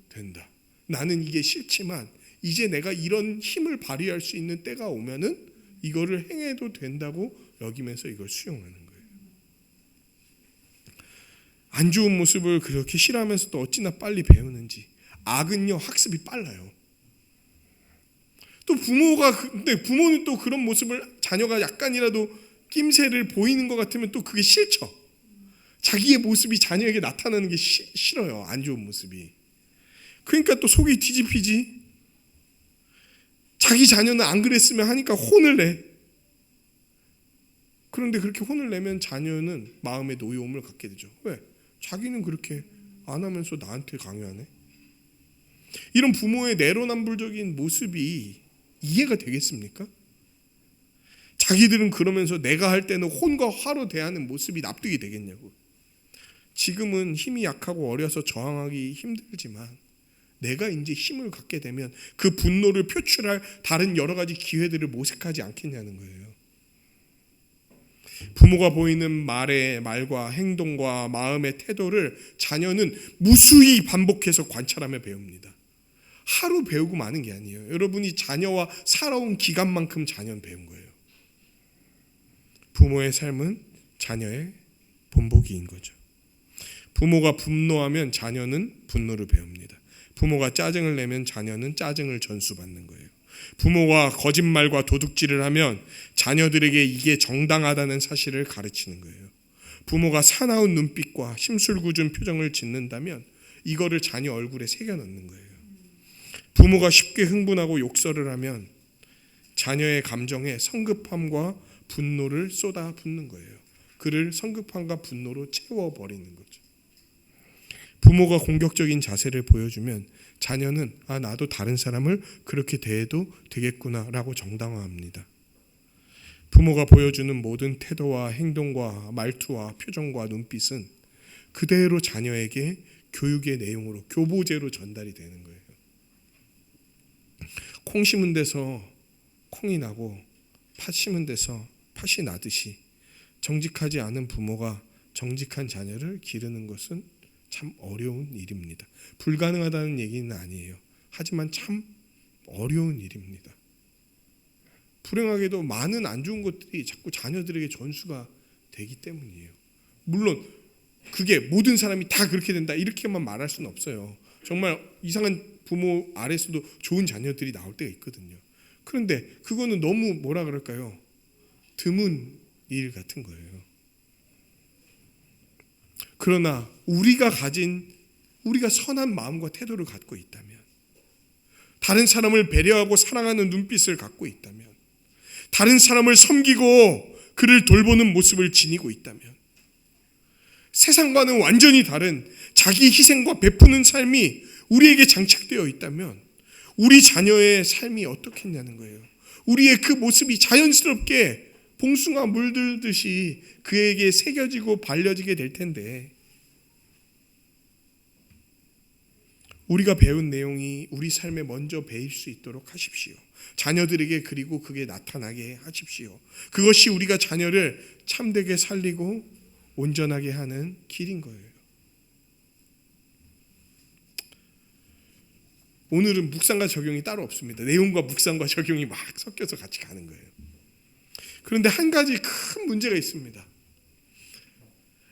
Speaker 1: 된다. 나는 이게 싫지만 이제 내가 이런 힘을 발휘할 수 있는 때가 오면은 이거를 행해도 된다고 여기면서 이걸 수용하는 거예요. 안 좋은 모습을 그렇게 싫어하면서도 어찌나 빨리 배우는지. 악은요, 학습이 빨라요. 또 근데 부모는 또 그런 모습을 자녀가 약간이라도 낌새를 보이는 것 같으면 또 그게 싫죠. 자기의 모습이 자녀에게 나타나는 게 싫어요. 안 좋은 모습이. 그러니까 또 속이 뒤집히지. 자기 자녀는 안 그랬으면 하니까 혼을 내. 그런데 그렇게 혼을 내면 자녀는 마음의 노여움을 갖게 되죠. 왜? 자기는 그렇게 안 하면서 나한테 강요하네. 이런 부모의 내로남불적인 모습이 이해가 되겠습니까? 자기들은 그러면서 내가 할 때는 혼과 화로 대하는 모습이 납득이 되겠냐고. 지금은 힘이 약하고 어려서 저항하기 힘들지만 내가 이제 힘을 갖게 되면 그 분노를 표출할 다른 여러 가지 기회들을 모색하지 않겠냐는 거예요. 부모가 보이는 말과 행동과 마음의 태도를 자녀는 무수히 반복해서 관찰하며 배웁니다. 하루 배우고 마는 게 아니에요. 여러분이 자녀와 살아온 기간만큼 자녀는 배운 거예요. 부모의 삶은 자녀의 본보기인 거죠. 부모가 분노하면 자녀는 분노를 배웁니다. 부모가 짜증을 내면 자녀는 짜증을 전수받는 거예요. 부모가 거짓말과 도둑질을 하면 자녀들에게 이게 정당하다는 사실을 가르치는 거예요. 부모가 사나운 눈빛과 심술궂은 표정을 짓는다면 이거를 자녀 얼굴에 새겨넣는 거예요. 부모가 쉽게 흥분하고 욕설을 하면 자녀의 감정에 성급함과 분노를 쏟아붓는 거예요. 그를 성급함과 분노로 채워버리는 거죠. 부모가 공격적인 자세를 보여주면 자녀는 나도 다른 사람을 그렇게 대해도 되겠구나라고 정당화합니다. 부모가 보여주는 모든 태도와 행동과 말투와 표정과 눈빛은 그대로 자녀에게 교육의 내용으로 교보제로 전달이 되는 거예요. 콩 심은 데서 콩이 나고 팥 심은 데서 팥이 나듯이 정직하지 않은 부모가 정직한 자녀를 기르는 것은 참 어려운 일입니다. 불가능하다는 얘기는 아니에요. 하지만 참 어려운 일입니다. 불행하게도 많은 안 좋은 것들이 자꾸 자녀들에게 전수가 되기 때문이에요. 물론 그게 모든 사람이 다 그렇게 된다 이렇게만 말할 수는 없어요. 정말 이상한 부모 아래서도 좋은 자녀들이 나올 때가 있거든요. 그런데 그거는 너무 뭐라 그럴까요? 드문 일 같은 거예요. 그러나 우리가 선한 마음과 태도를 갖고 있다면, 다른 사람을 배려하고 사랑하는 눈빛을 갖고 있다면, 다른 사람을 섬기고 그를 돌보는 모습을 지니고 있다면, 세상과는 완전히 다른 자기 희생과 베푸는 삶이 우리에게 장착되어 있다면 우리 자녀의 삶이 어떻겠냐는 거예요. 우리의 그 모습이 자연스럽게 봉숭아 물들듯이 그에게 새겨지고 발려지게 될 텐데, 우리가 배운 내용이 우리 삶에 먼저 배일 수 있도록 하십시오. 자녀들에게 그리고 그게 나타나게 하십시오. 그것이 우리가 자녀를 참되게 살리고 온전하게 하는 길인 거예요. 오늘은 묵상과 적용이 따로 없습니다. 내용과 묵상과 적용이 막 섞여서 같이 가는 거예요. 그런데 한 가지 큰 문제가 있습니다.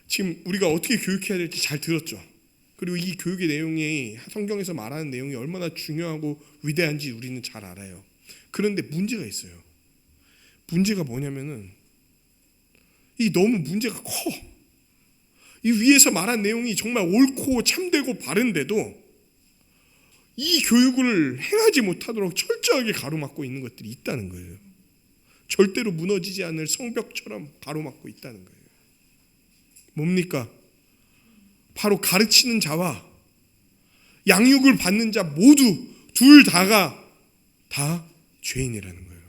Speaker 1: 지금 우리가 어떻게 교육해야 될지 잘 들었죠. 그리고 이 교육의 내용이 성경에서 말하는 내용이 얼마나 중요하고 위대한지 우리는 잘 알아요. 그런데 문제가 있어요. 문제가 뭐냐면은 너무 문제가 커. 이 위에서 말한 내용이 정말 옳고 참되고 바른데도 이 교육을 행하지 못하도록 철저하게 가로막고 있는 것들이 있다는 거예요. 절대로 무너지지 않을 성벽처럼 가로막고 있다는 거예요. 뭡니까? 바로 가르치는 자와 양육을 받는 자 모두 둘 다가 다 죄인이라는 거예요.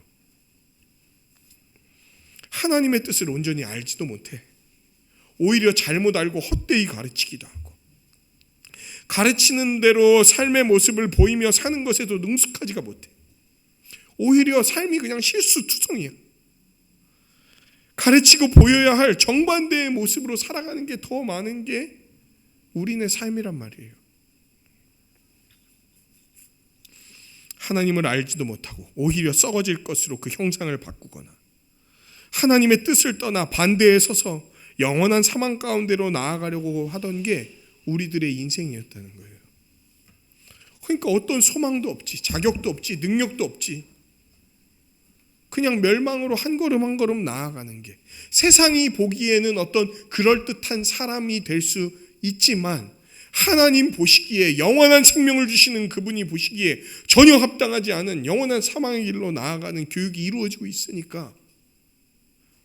Speaker 1: 하나님의 뜻을 온전히 알지도 못해. 오히려 잘못 알고 헛되이 가르치기도 하고, 가르치는 대로 삶의 모습을 보이며 사는 것에도 능숙하지가 못해. 오히려 삶이 그냥 실수투성이야. 가르치고 보여야 할 정반대의 모습으로 살아가는 게 더 많은 게 우리네 삶이란 말이에요. 하나님을 알지도 못하고 오히려 썩어질 것으로 그 형상을 바꾸거나, 하나님의 뜻을 떠나 반대에 서서 영원한 사망 가운데로 나아가려고 하던 게 우리들의 인생이었다는 거예요. 그러니까 어떤 소망도 없지, 자격도 없지, 능력도 없지. 그냥 멸망으로 한 걸음 한 걸음 나아가는 게, 세상이 보기에는 어떤 그럴듯한 사람이 될 수 있지만 하나님 보시기에, 영원한 생명을 주시는 그분이 보시기에 전혀 합당하지 않은 영원한 사망의 길로 나아가는 교육이 이루어지고 있으니까,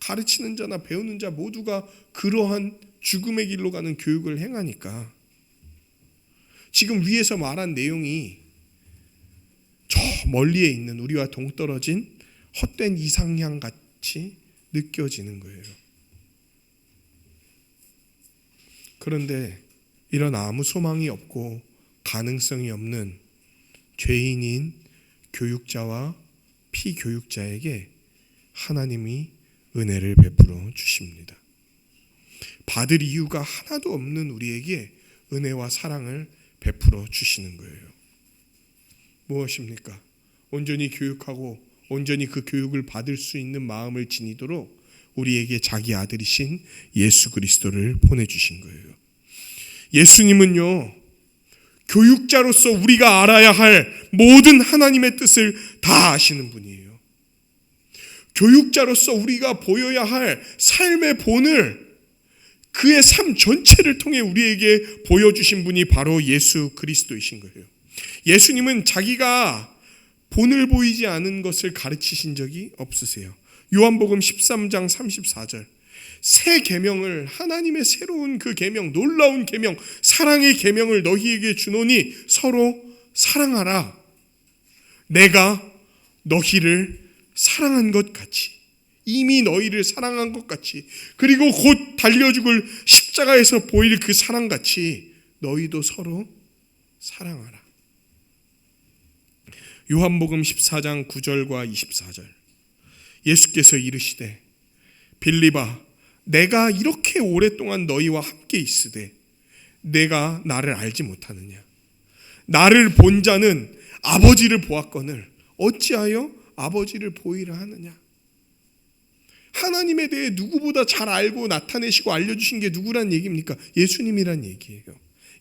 Speaker 1: 가르치는 자나 배우는 자 모두가 그러한 죽음의 길로 가는 교육을 행하니까 지금 위에서 말한 내용이 저 멀리에 있는 우리와 동떨어진 헛된 이상향 같이 느껴지는 거예요. 그런데 이런 아무 소망이 없고 가능성이 없는 죄인인 교육자와 피교육자에게 하나님이 은혜를 베풀어 주십니다. 받을 이유가 하나도 없는 우리에게 은혜와 사랑을 베풀어 주시는 거예요. 무엇입니까? 온전히 교육하고 온전히 그 교육을 받을 수 있는 마음을 지니도록 우리에게 자기 아들이신 예수 그리스도를 보내주신 거예요. 예수님은요, 교육자로서 우리가 알아야 할 모든 하나님의 뜻을 다 아시는 분이에요. 교육자로서 우리가 보여야 할 삶의 본을, 그의 삶 전체를 통해 우리에게 보여주신 분이 바로 예수 그리스도이신 거예요. 예수님은 자기가 본을 보이지 않은 것을 가르치신 적이 없으세요. 요한복음 13장 34절, 새 계명을, 하나님의 새로운 그 계명, 놀라운 계명, 사랑의 계명을 너희에게 주노니 서로 사랑하라. 내가 너희를 사랑한 것 같이, 이미 너희를 사랑한 것 같이, 그리고 곧 달려 죽을 십자가에서 보일 그 사랑같이 너희도 서로 사랑하라. 요한복음 14장 9절과 24절, 예수께서 이르시되 빌립아, 내가 이렇게 오랫동안 너희와 함께 있으되 내가 나를 알지 못하느냐? 나를 본 자는 아버지를 보았거늘 어찌하여 아버지를 보이라 하느냐? 하나님에 대해 누구보다 잘 알고 나타내시고 알려주신 게 누구란 얘기입니까? 예수님이란 얘기예요.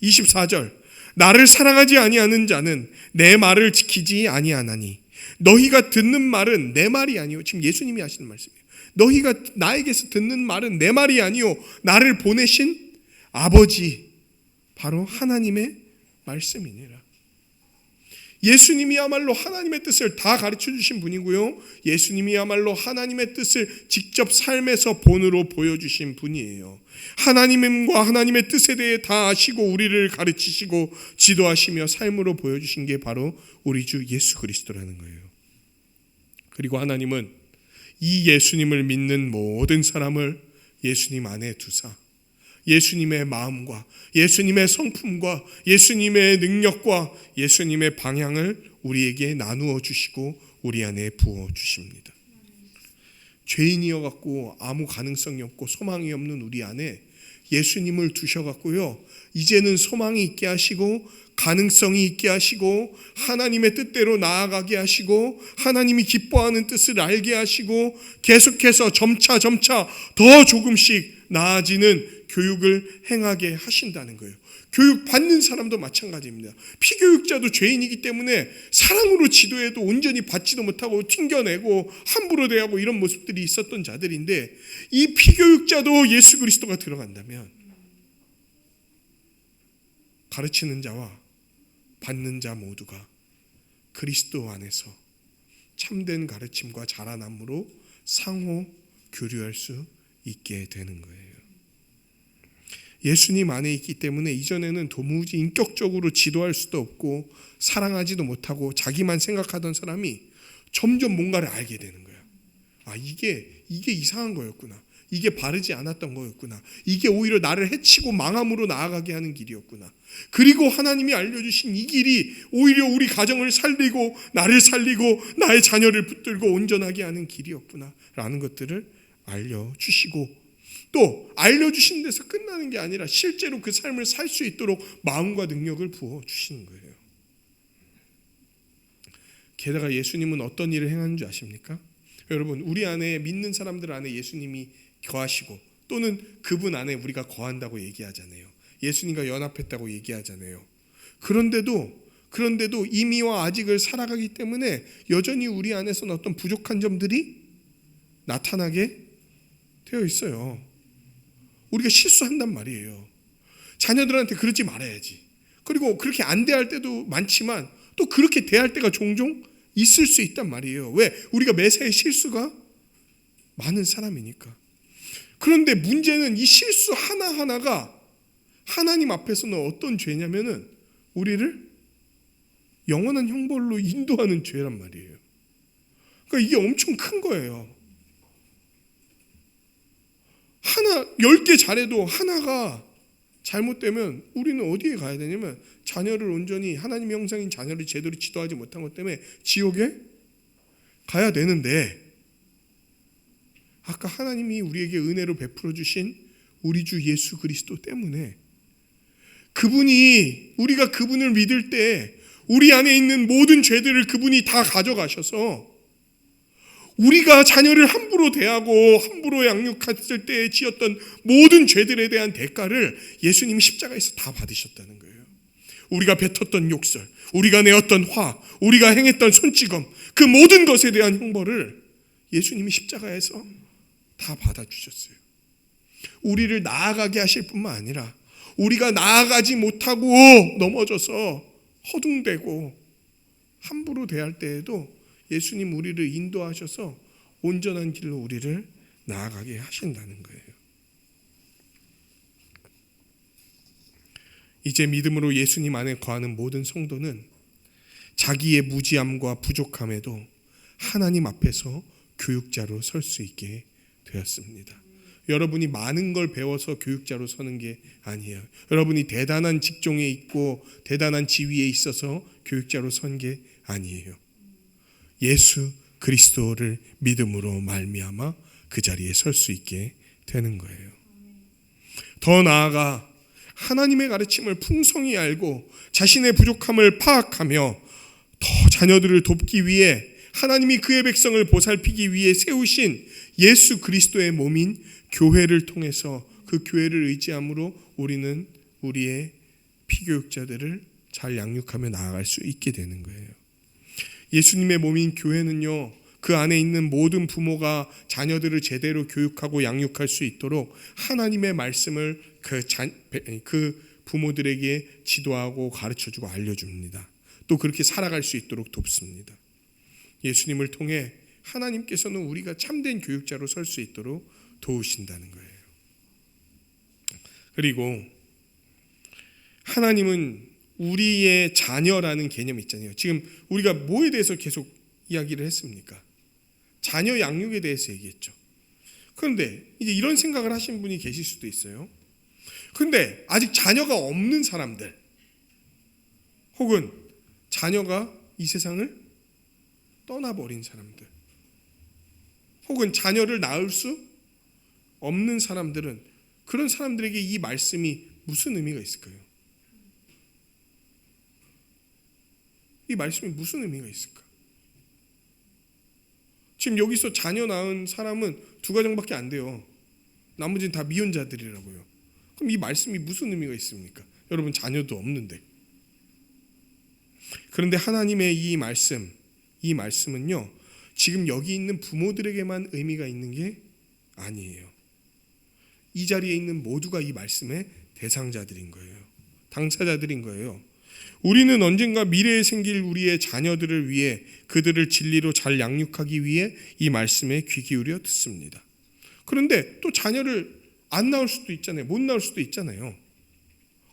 Speaker 1: 24절, 나를 사랑하지 아니하는 자는 내 말을 지키지 아니하나니 너희가 듣는 말은 내 말이 아니요. 지금 예수님이 하시는 말씀이에요. 너희가 나에게서 듣는 말은 내 말이 아니요, 나를 보내신 아버지, 바로 하나님의 말씀이니라. 예수님이야말로 하나님의 뜻을 다 가르쳐 주신 분이고요, 예수님이야말로 하나님의 뜻을 직접 삶에서 본으로 보여주신 분이에요. 하나님과 하나님의 뜻에 대해 다 아시고 우리를 가르치시고 지도하시며 삶으로 보여주신 게 바로 우리 주 예수 그리스도라는 거예요. 그리고 하나님은 이 예수님을 믿는 모든 사람을 예수님 안에 두사 예수님의 마음과 예수님의 성품과 예수님의 능력과 예수님의 방향을 우리에게 나누어 주시고 우리 안에 부어 주십니다. 죄인이어 갖고 아무 가능성이 없고 소망이 없는 우리 안에 예수님을 두셔 갖고요, 이제는 소망이 있게 하시고 가능성이 있게 하시고 하나님의 뜻대로 나아가게 하시고 하나님이 기뻐하는 뜻을 알게 하시고 계속해서 점차 더 조금씩 나아지는 교육을 행하게 하신다는 거예요. 교육 받는 사람도 마찬가지입니다. 피교육자도 죄인이기 때문에 사랑으로 지도해도 온전히 받지도 못하고 튕겨내고 함부로 대하고 이런 모습들이 있었던 자들인데, 이 피교육자도 예수 그리스도가 들어간다면 가르치는 자와 받는 자 모두가 그리스도 안에서 참된 가르침과 자라남으로 상호 교류할 수 있게 되는 거예요. 예수님 안에 있기 때문에 이전에는 도무지 인격적으로 지도할 수도 없고 사랑하지도 못하고 자기만 생각하던 사람이 점점 뭔가를 알게 되는 거야. 아, 이게 이상한 거였구나. 이게 바르지 않았던 거였구나. 이게 오히려 나를 해치고 망함으로 나아가게 하는 길이었구나. 그리고 하나님이 알려주신 이 길이 오히려 우리 가정을 살리고 나를 살리고 나의 자녀를 붙들고 온전하게 하는 길이었구나 라는 것들을 알려주시고, 또 알려주신 데서 끝나는 게 아니라 실제로 그 삶을 살 수 있도록 마음과 능력을 부어주시는 거예요. 게다가 예수님은 어떤 일을 행하는 줄 아십니까? 여러분, 우리 안에 믿는 사람들 안에 예수님이 거하시고 또는 그분 안에 우리가 거한다고 얘기하잖아요. 예수님과 연합했다고 얘기하잖아요. 그런데도 이미와 아직을 살아가기 때문에 여전히 우리 안에서는 어떤 부족한 점들이 나타나게 되어 있어요. 우리가 실수한단 말이에요. 자녀들한테 그러지 말아야지. 그리고 그렇게 안 대할 때도 많지만 또 그렇게 대할 때가 종종 있을 수 있단 말이에요. 왜? 우리가 매사에 실수가 많은 사람이니까. 그런데 문제는 이 실수 하나하나가 하나님 앞에서는 어떤 죄냐면은 우리를 영원한 형벌로 인도하는 죄란 말이에요. 그러니까 이게 엄청 큰 거예요. 10개 잘해도 하나가 잘못되면 우리는 어디에 가야 되냐면 자녀를 온전히 하나님의 형상인 자녀를 제대로 지도하지 못한 것 때문에 지옥에 가야 되는데, 아까 하나님이 우리에게 은혜로 베풀어 주신 우리 주 예수 그리스도 때문에 그분이, 우리가 그분을 믿을 때 우리 안에 있는 모든 죄들을 그분이 다 가져가셔서 우리가 자녀를 함부로 대하고 함부로 양육했을 때 지었던 모든 죄들에 대한 대가를 예수님이 십자가에서 다 받으셨다는 거예요. 우리가 뱉었던 욕설, 우리가 내었던 화, 우리가 행했던 손찌검, 그 모든 것에 대한 형벌을 예수님이 십자가에서 다 받아주셨어요. 우리를 나아가게 하실 뿐만 아니라 우리가 나아가지 못하고 넘어져서 허둥대고 함부로 대할 때에도 예수님 우리를 인도하셔서 온전한 길로 우리를 나아가게 하신다는 거예요. 이제 믿음으로 예수님 안에 거하는 모든 성도는 자기의 무지함과 부족함에도 하나님 앞에서 교육자로 설 수 있게 되었습니다. 여러분이 많은 걸 배워서 교육자로 서는 게 아니에요. 여러분이 대단한 직종에 있고 대단한 지위에 있어서 교육자로 선 게 아니에요. 예수 그리스도를 믿음으로 말미암아 그 자리에 설 수 있게 되는 거예요. 더 나아가 하나님의 가르침을 풍성히 알고 자신의 부족함을 파악하며 더 자녀들을 돕기 위해 하나님이 그의 백성을 보살피기 위해 세우신 예수 그리스도의 몸인 교회를 통해서 그 교회를 의지함으로 우리는 우리의 피교육자들을 잘 양육하며 나아갈 수 있게 되는 거예요. 예수님의 몸인 교회는요, 그 안에 있는 모든 부모가 자녀들을 제대로 교육하고 양육할 수 있도록 하나님의 말씀을 그 부모들에게 지도하고 가르쳐주고 알려줍니다. 또 그렇게 살아갈 수 있도록 돕습니다. 예수님을 통해 하나님께서는 우리가 참된 교육자로 설 수 있도록 도우신다는 거예요. 그리고 하나님은 우리의 자녀라는 개념이 있잖아요. 지금 우리가 뭐에 대해서 계속 이야기를 했습니까? 자녀 양육에 대해서 얘기했죠. 그런데 이제 이런 생각을 하신 분이 계실 수도 있어요. 그런데 아직 자녀가 없는 사람들, 혹은 자녀가 이 세상을 떠나버린 사람들, 혹은 자녀를 낳을 수 없는 사람들은, 그런 사람들에게 이 말씀이 무슨 의미가 있을까요? 이 말씀이 무슨 의미가 있을까? 지금 여기서 자녀 낳은 사람은 2가정밖에 안 돼요. 나머지는 다 미혼자들이라고요. 그럼 이 말씀이 무슨 의미가 있습니까? 여러분 자녀도 없는데. 그런데 하나님의 이 말씀은요, 지금 여기 있는 부모들에게만 의미가 있는 게 아니에요. 이 자리에 있는 모두가 이 말씀의 대상자들인 거예요. 당사자들인 거예요. 우리는 언젠가 미래에 생길 우리의 자녀들을 위해 그들을 진리로 잘 양육하기 위해 이 말씀에 귀 기울여 듣습니다. 그런데 또 자녀를 안 낳을 수도 있잖아요. 못 낳을 수도 있잖아요.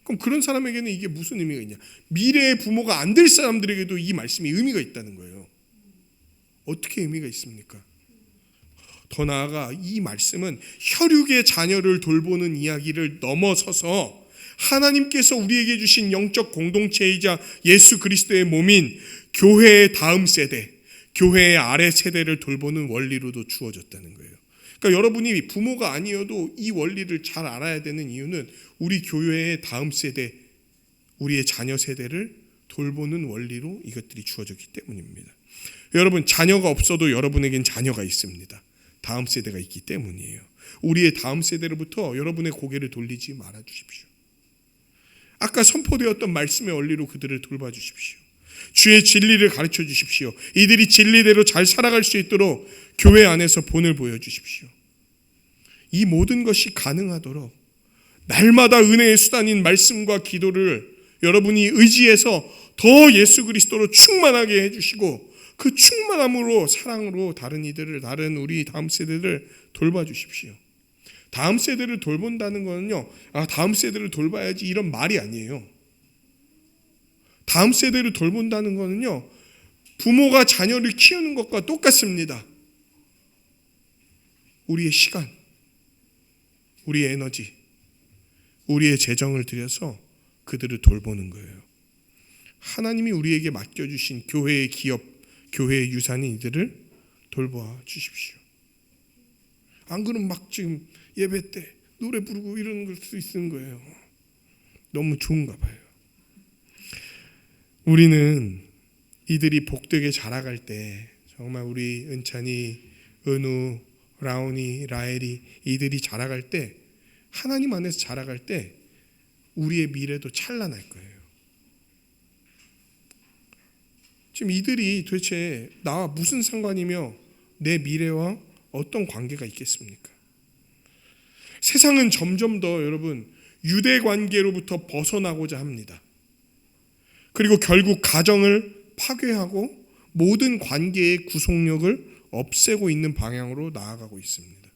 Speaker 1: 그럼 그런 사람에게는 이게 무슨 의미가 있냐? 미래의 부모가 안 될 사람들에게도 이 말씀이 의미가 있다는 거예요. 어떻게 의미가 있습니까? 더 나아가 이 말씀은 혈육의 자녀를 돌보는 이야기를 넘어서서 하나님께서 우리에게 주신 영적 공동체이자 예수 그리스도의 몸인 교회의 다음 세대, 교회의 아래 세대를 돌보는 원리로도 주어졌다는 거예요. 그러니까 여러분이 부모가 아니어도 이 원리를 잘 알아야 되는 이유는 우리 교회의 다음 세대, 우리의 자녀 세대를 돌보는 원리로 이것들이 주어졌기 때문입니다. 여러분, 자녀가 없어도 여러분에겐 자녀가 있습니다. 다음 세대가 있기 때문이에요. 우리의 다음 세대로부터 여러분의 고개를 돌리지 말아 주십시오. 아까 선포되었던 말씀의 원리로 그들을 돌봐 주십시오. 주의 진리를 가르쳐 주십시오. 이들이 진리대로 잘 살아갈 수 있도록 교회 안에서 본을 보여주십시오. 이 모든 것이 가능하도록 날마다 은혜의 수단인 말씀과 기도를 여러분이 의지해서 더 예수 그리스도로 충만하게 해주시고 그 충만함으로 사랑으로 다른 이들을, 다른 우리 다음 세대를 돌봐주십시오. 다음 세대를 돌본다는 거는요, 다음 세대를 돌봐야지 이런 말이 아니에요. 다음 세대를 돌본다는 거는요, 부모가 자녀를 키우는 것과 똑같습니다. 우리의 시간, 우리의 에너지, 우리의 재정을 들여서 그들을 돌보는 거예요. 하나님이 우리에게 맡겨주신 교회의 기업, 교회의 유산인 이들을 돌봐 주십시오. 안 그러면 막 지금 예배 때 노래 부르고 이러는 걸 수 있는 거예요. 너무 좋은가 봐요. 우리는 이들이 복되게 자라갈 때 정말 우리 은찬이, 은우, 라온이, 라엘이 이들이 자라갈 때 하나님 안에서 자라갈 때 우리의 미래도 찬란할 거예요. 지금 이들이 도대체 나와 무슨 상관이며 내 미래와 어떤 관계가 있겠습니까? 세상은 점점 더 여러분 유대 관계로부터 벗어나고자 합니다. 그리고 결국 가정을 파괴하고 모든 관계의 구속력을 없애고 있는 방향으로 나아가고 있습니다.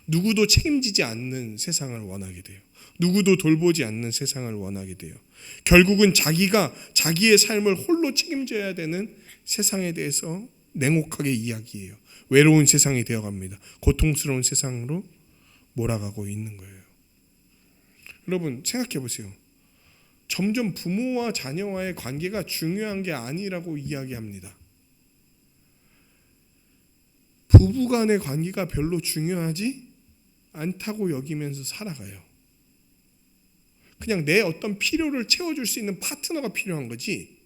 Speaker 1: 누구도 책임지지 않는 세상을 원하게 돼요. 누구도 돌보지 않는 세상을 원하게 돼요. 결국은 자기가 자기의 삶을 홀로 책임져야 되는 세상에 대해서 냉혹하게 이야기해요. 외로운 세상이 되어갑니다. 고통스러운 세상으로 몰아가고 있는 거예요. 여러분 생각해 보세요. 점점 부모와 자녀와의 관계가 중요한 게 아니라고 이야기합니다. 부부간의 관계가 별로 중요하지 않다고 여기면서 살아가요. 그냥 내 어떤 필요를 채워줄 수 있는 파트너가 필요한 거지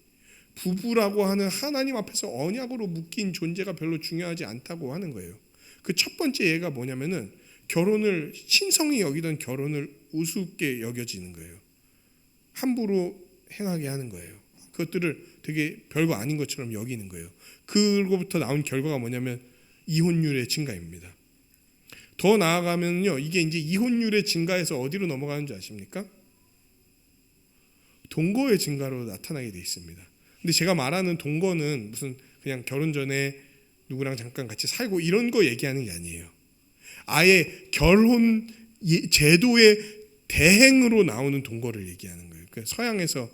Speaker 1: 부부라고 하는 하나님 앞에서 언약으로 묶인 존재가 별로 중요하지 않다고 하는 거예요. 그 첫 번째 예가 뭐냐면은 결혼을 신성히 여기던 결혼을 우습게 여겨지는 거예요. 함부로 행하게 하는 거예요. 그것들을 되게 별거 아닌 것처럼 여기는 거예요. 그로부터 나온 결과가 뭐냐면 이혼율의 증가입니다. 더 나아가면요, 이게 이제 이혼율의 증가에서 어디로 넘어가는 줄 아십니까? 동거의 증가로 나타나게 돼 있습니다. 근데 제가 말하는 동거는 무슨 그냥 결혼 전에 누구랑 잠깐 같이 살고 이런 거 얘기하는 게 아니에요. 아예 결혼 제도의 대행으로 나오는 동거를 얘기하는 거예요. 그러니까 서양에서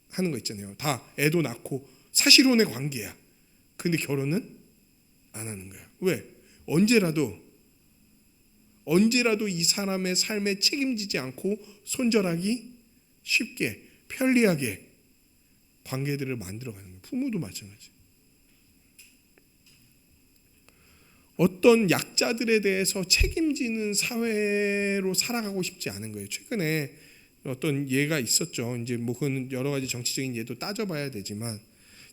Speaker 1: 하는 거 있잖아요. 다 애도 낳고 사실혼의 관계야. 근데 결혼은 안 하는 거야. 왜? 언제라도 이 사람의 삶에 책임지지 않고 손절하기 쉽게 편리하게 관계들을 만들어가는 거예요. 부모도 마찬가지. 어떤 약자들에 대해서 책임지는 사회로 살아가고 싶지 않은 거예요. 최근에 어떤 예가 있었죠. 이제 뭐 그건 여러 가지 정치적인 예도 따져봐야 되지만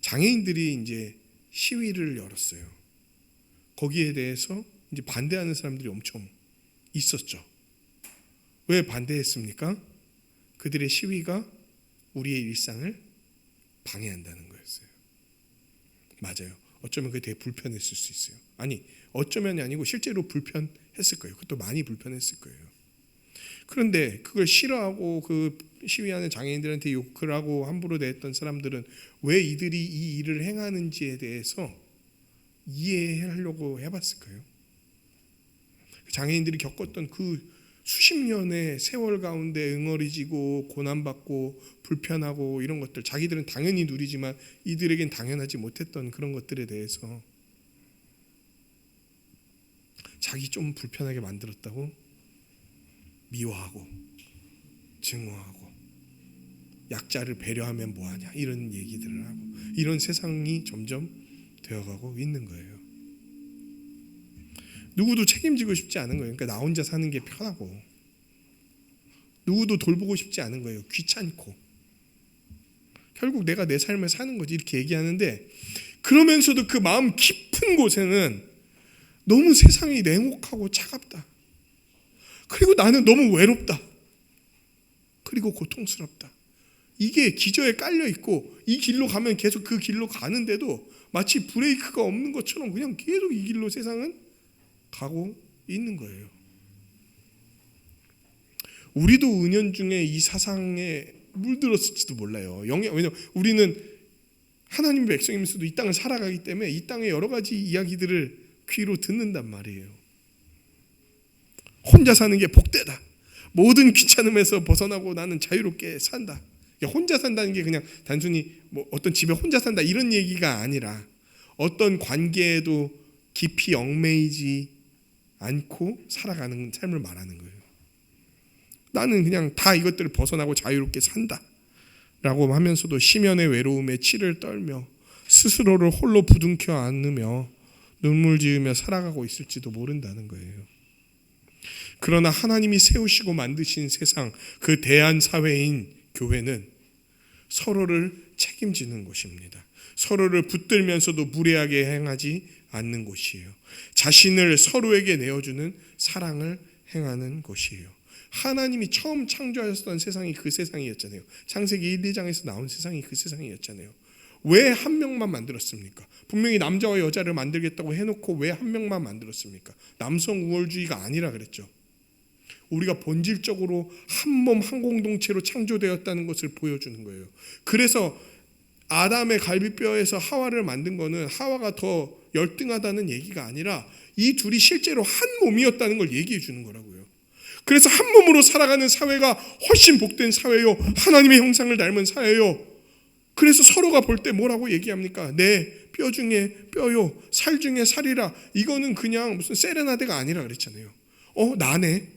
Speaker 1: 장애인들이 이제 시위를 열었어요. 거기에 대해서 이제 반대하는 사람들이 엄청 있었죠. 왜 반대했습니까? 그들의 시위가 우리의 일상을 방해한다는 거였어요. 맞아요. 어쩌면 그게 되게 불편했을 수 있어요. 아니, 어쩌면이 아니고 실제로 불편했을 거예요. 그것도 많이 불편했을 거예요. 그런데 그걸 싫어하고 그 시위하는 장애인들한테 욕을 하고 함부로 대했던 사람들은 왜 이들이 이 일을 행하는지에 대해서 이해하려고 해봤을 거예요. 장애인들이 겪었던 그 수십 년의 세월 가운데 응어리지고 고난받고 불편하고 이런 것들 자기들은 당연히 누리지만 이들에겐 당연하지 못했던 그런 것들에 대해서 자기 좀 불편하게 만들었다고 미워하고 증오하고 약자를 배려하면 뭐하냐 이런 얘기들을 하고 이런 세상이 점점 되어가고 있는 거예요. 누구도 책임지고 싶지 않은 거예요. 그러니까 나 혼자 사는 게 편하고 누구도 돌보고 싶지 않은 거예요. 귀찮고 결국 내가 내 삶을 사는 거지 이렇게 얘기하는데 그러면서도 그 마음 깊은 곳에는 너무 세상이 냉혹하고 차갑다. 그리고 나는 너무 외롭다. 그리고 고통스럽다. 이게 기저에 깔려 있고 이 길로 가면 계속 그 길로 가는데도 마치 브레이크가 없는 것처럼 그냥 계속 이 길로 세상은 가고 있는 거예요. 우리도 은연중에 이 사상에 물들었을지도 몰라요. 왜냐하면 우리는 하나님의 백성이면서도 이 땅을 살아가기 때문에 이 땅의 여러 가지 이야기들을 귀로 듣는단 말이에요. 혼자 사는 게 복되다. 모든 귀찮음에서 벗어나고 나는 자유롭게 산다. 혼자 산다는 게 그냥 단순히 뭐 어떤 집에 혼자 산다 이런 얘기가 아니라 어떤 관계에도 깊이 얽매이지 않고 살아가는 삶을 말하는 거예요. 나는 그냥 다 이것들을 벗어나고 자유롭게 산다 라고 하면서도 심연의 외로움에 치를 떨며 스스로를 홀로 부둥켜 안으며 눈물 지으며 살아가고 있을지도 모른다는 거예요. 그러나 하나님이 세우시고 만드신 세상, 그 대한사회인 교회는 서로를 책임지는 곳입니다. 서로를 붙들면서도 무례하게 행하지 않는 곳이에요. 자신을 서로에게 내어주는 사랑을 행하는 곳이에요. 하나님이 처음 창조하셨던 세상이 그 세상이었잖아요. 창세기 1, 2장에서 나온 세상이 그 세상이었잖아요. 왜 한 명만 만들었습니까? 분명히 남자와 여자를 만들겠다고 해놓고 왜 한 명만 만들었습니까? 남성 우월주의가 아니라 그랬죠. 우리가 본질적으로 한 몸 한 공동체로 창조되었다는 것을 보여주는 거예요. 그래서 아담의 갈비뼈에서 하와를 만든 거는 하와가 더 열등하다는 얘기가 아니라 이 둘이 실제로 한 몸이었다는 걸 얘기해 주는 거라고요. 그래서 한 몸으로 살아가는 사회가 훨씬 복된 사회요. 하나님의 형상을 닮은 사회요. 그래서 서로가 볼 때 뭐라고 얘기합니까? 내 뼈 중에 뼈요, 살 중에 살이라. 이거는 그냥 무슨 세레나데가 아니라 그랬잖아요. 나네.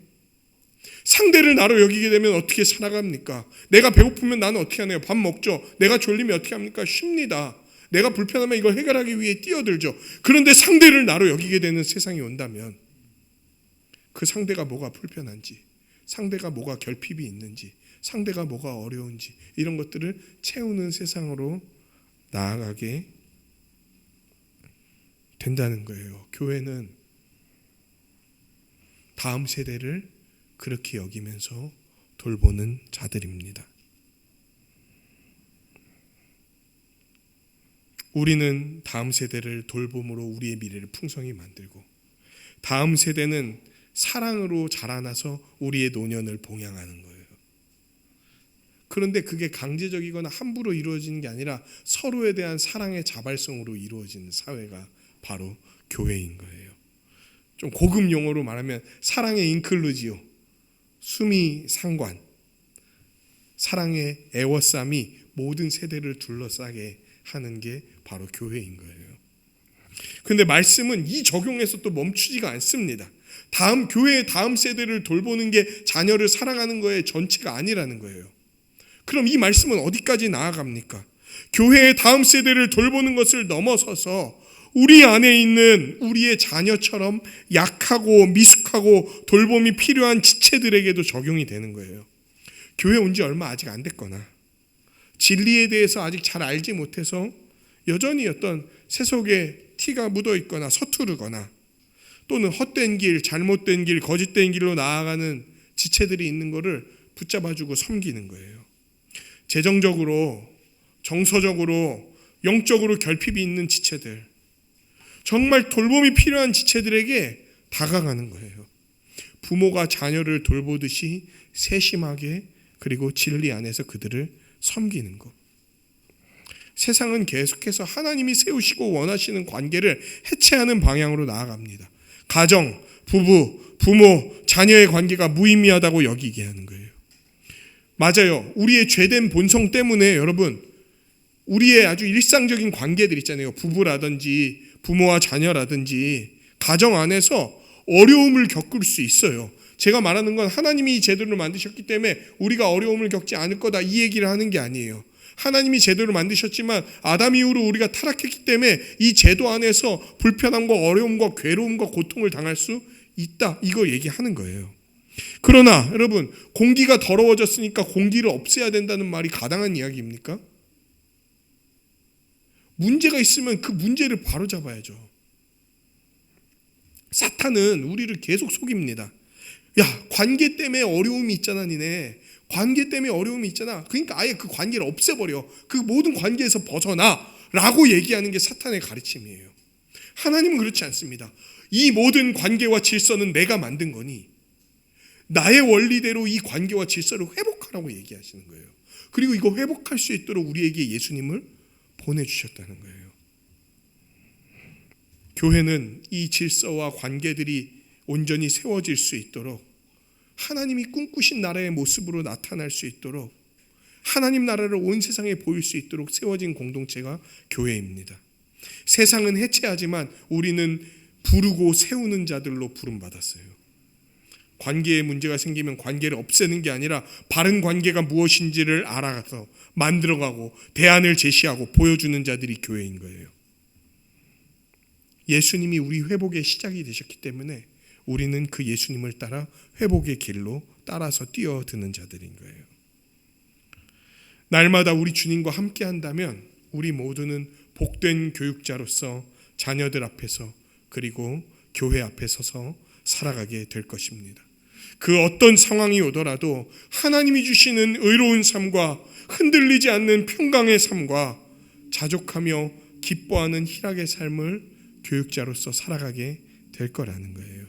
Speaker 1: 상대를 나로 여기게 되면 어떻게 살아갑니까? 내가 배고프면 나는 어떻게 하나요? 밥 먹죠. 내가 졸리면 어떻게 합니까? 쉽니다. 내가 불편하면 이걸 해결하기 위해 뛰어들죠. 그런데 상대를 나로 여기게 되는 세상이 온다면 그 상대가 뭐가 불편한지, 상대가 뭐가 결핍이 있는지, 상대가 뭐가 어려운지 이런 것들을 채우는 세상으로 나아가게 된다는 거예요. 교회는 다음 세대를 그렇게 여기면서 돌보는 자들입니다. 우리는 다음 세대를 돌봄으로 우리의 미래를 풍성히 만들고 다음 세대는 사랑으로 자라나서 우리의 노년을 봉양하는 거예요. 그런데 그게 강제적이거나 함부로 이루어지는 게 아니라 서로에 대한 사랑의 자발성으로 이루어지는 사회가 바로 교회인 거예요. 좀 고급 용어로 말하면 사랑의 인클루지오, 수미 상관, 사랑의 애워쌈이 모든 세대를 둘러싸게 하는 게 바로 교회인 거예요. 그런데 말씀은 이 적용에서 또 멈추지가 않습니다. 교회의 다음 세대를 돌보는 게 자녀를 사랑하는 거의 전체가 아니라는 거예요. 그럼 이 말씀은 어디까지 나아갑니까? 교회의 다음 세대를 돌보는 것을 넘어서서 우리 안에 있는 우리의 자녀처럼 약하고 미숙하고 돌봄이 필요한 지체들에게도 적용이 되는 거예요. 교회 온 지 얼마 아직 안 됐거나 진리에 대해서 아직 잘 알지 못해서 여전히 어떤 세속에 티가 묻어 있거나 서투르거나 또는 헛된 길, 잘못된 길, 거짓된 길로 나아가는 지체들이 있는 것을 붙잡아주고 섬기는 거예요. 재정적으로, 정서적으로, 영적으로 결핍이 있는 지체들, 정말 돌봄이 필요한 지체들에게 다가가는 거예요. 부모가 자녀를 돌보듯이 세심하게 그리고 진리 안에서 그들을 섬기는 것. 세상은 계속해서 하나님이 세우시고 원하시는 관계를 해체하는 방향으로 나아갑니다. 가정, 부부, 부모, 자녀의 관계가 무의미하다고 여기게 하는 거예요. 맞아요. 우리의 죄된 본성 때문에 여러분 우리의 아주 일상적인 관계들 있잖아요. 부부라든지 부모와 자녀라든지 가정 안에서 어려움을 겪을 수 있어요. 제가 말하는 건 하나님이 이 제도를 만드셨기 때문에 우리가 어려움을 겪지 않을 거다 이 얘기를 하는 게 아니에요. 하나님이 제도를 만드셨지만 아담 이후로 우리가 타락했기 때문에 이 제도 안에서 불편함과 어려움과 괴로움과 고통을 당할 수 있다. 이거 얘기하는 거예요. 그러나 여러분 공기가 더러워졌으니까 공기를 없애야 된다는 말이 가당한 이야기입니까? 문제가 있으면 그 문제를 바로잡아야죠. 사탄은 우리를 계속 속입니다. 야, 관계 때문에 어려움이 있잖아, 니네. 관계 때문에 어려움이 있잖아. 그러니까 아예 그 관계를 없애버려. 그 모든 관계에서 벗어나. 라고 얘기하는 게 사탄의 가르침이에요. 하나님은 그렇지 않습니다. 이 모든 관계와 질서는 내가 만든 거니 나의 원리대로 이 관계와 질서를 회복하라고 얘기하시는 거예요. 그리고 이거 회복할 수 있도록 우리에게 예수님을 보내주셨다는 거예요. 교회는 이 질서와 관계들이 온전히 세워질 수 있도록, 하나님이 꿈꾸신 나라의 모습으로 나타날 수 있도록, 하나님 나라를 온 세상에 보일 수 있도록 세워진 공동체가 교회입니다. 세상은 해체하지만 우리는 부르고 세우는 자들로 부름받았어요. 관계에 문제가 생기면 관계를 없애는 게 아니라 바른 관계가 무엇인지를 알아가서 만들어가고 대안을 제시하고 보여주는 자들이 교회인 거예요. 예수님이 우리 회복의 시작이 되셨기 때문에 우리는 그 예수님을 따라 회복의 길로 따라서 뛰어드는 자들인 거예요. 날마다 우리 주님과 함께 한다면 우리 모두는 복된 교육자로서 자녀들 앞에서 그리고 교회 앞에 서서 살아가게 될 것입니다. 그 어떤 상황이 오더라도 하나님이 주시는 의로운 삶과 흔들리지 않는 평강의 삶과 자족하며 기뻐하는 희락의 삶을 교육자로서 살아가게 될 거라는 거예요.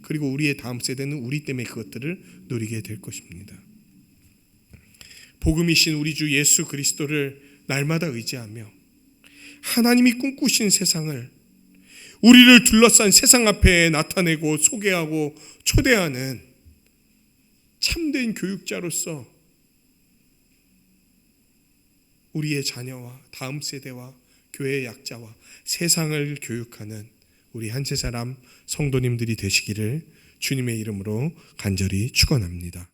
Speaker 1: 그리고 우리의 다음 세대는 우리 때문에 그것들을 누리게 될 것입니다. 복음이신 우리 주 예수 그리스도를 날마다 의지하며 하나님이 꿈꾸신 세상을 우리를 둘러싼 세상 앞에 나타내고 소개하고 초대하는 참된 교육자로서 우리의 자녀와 다음 세대와 교회의 약자와 세상을 교육하는 우리 한세사람 성도님들이 되시기를 주님의 이름으로 간절히 축원합니다.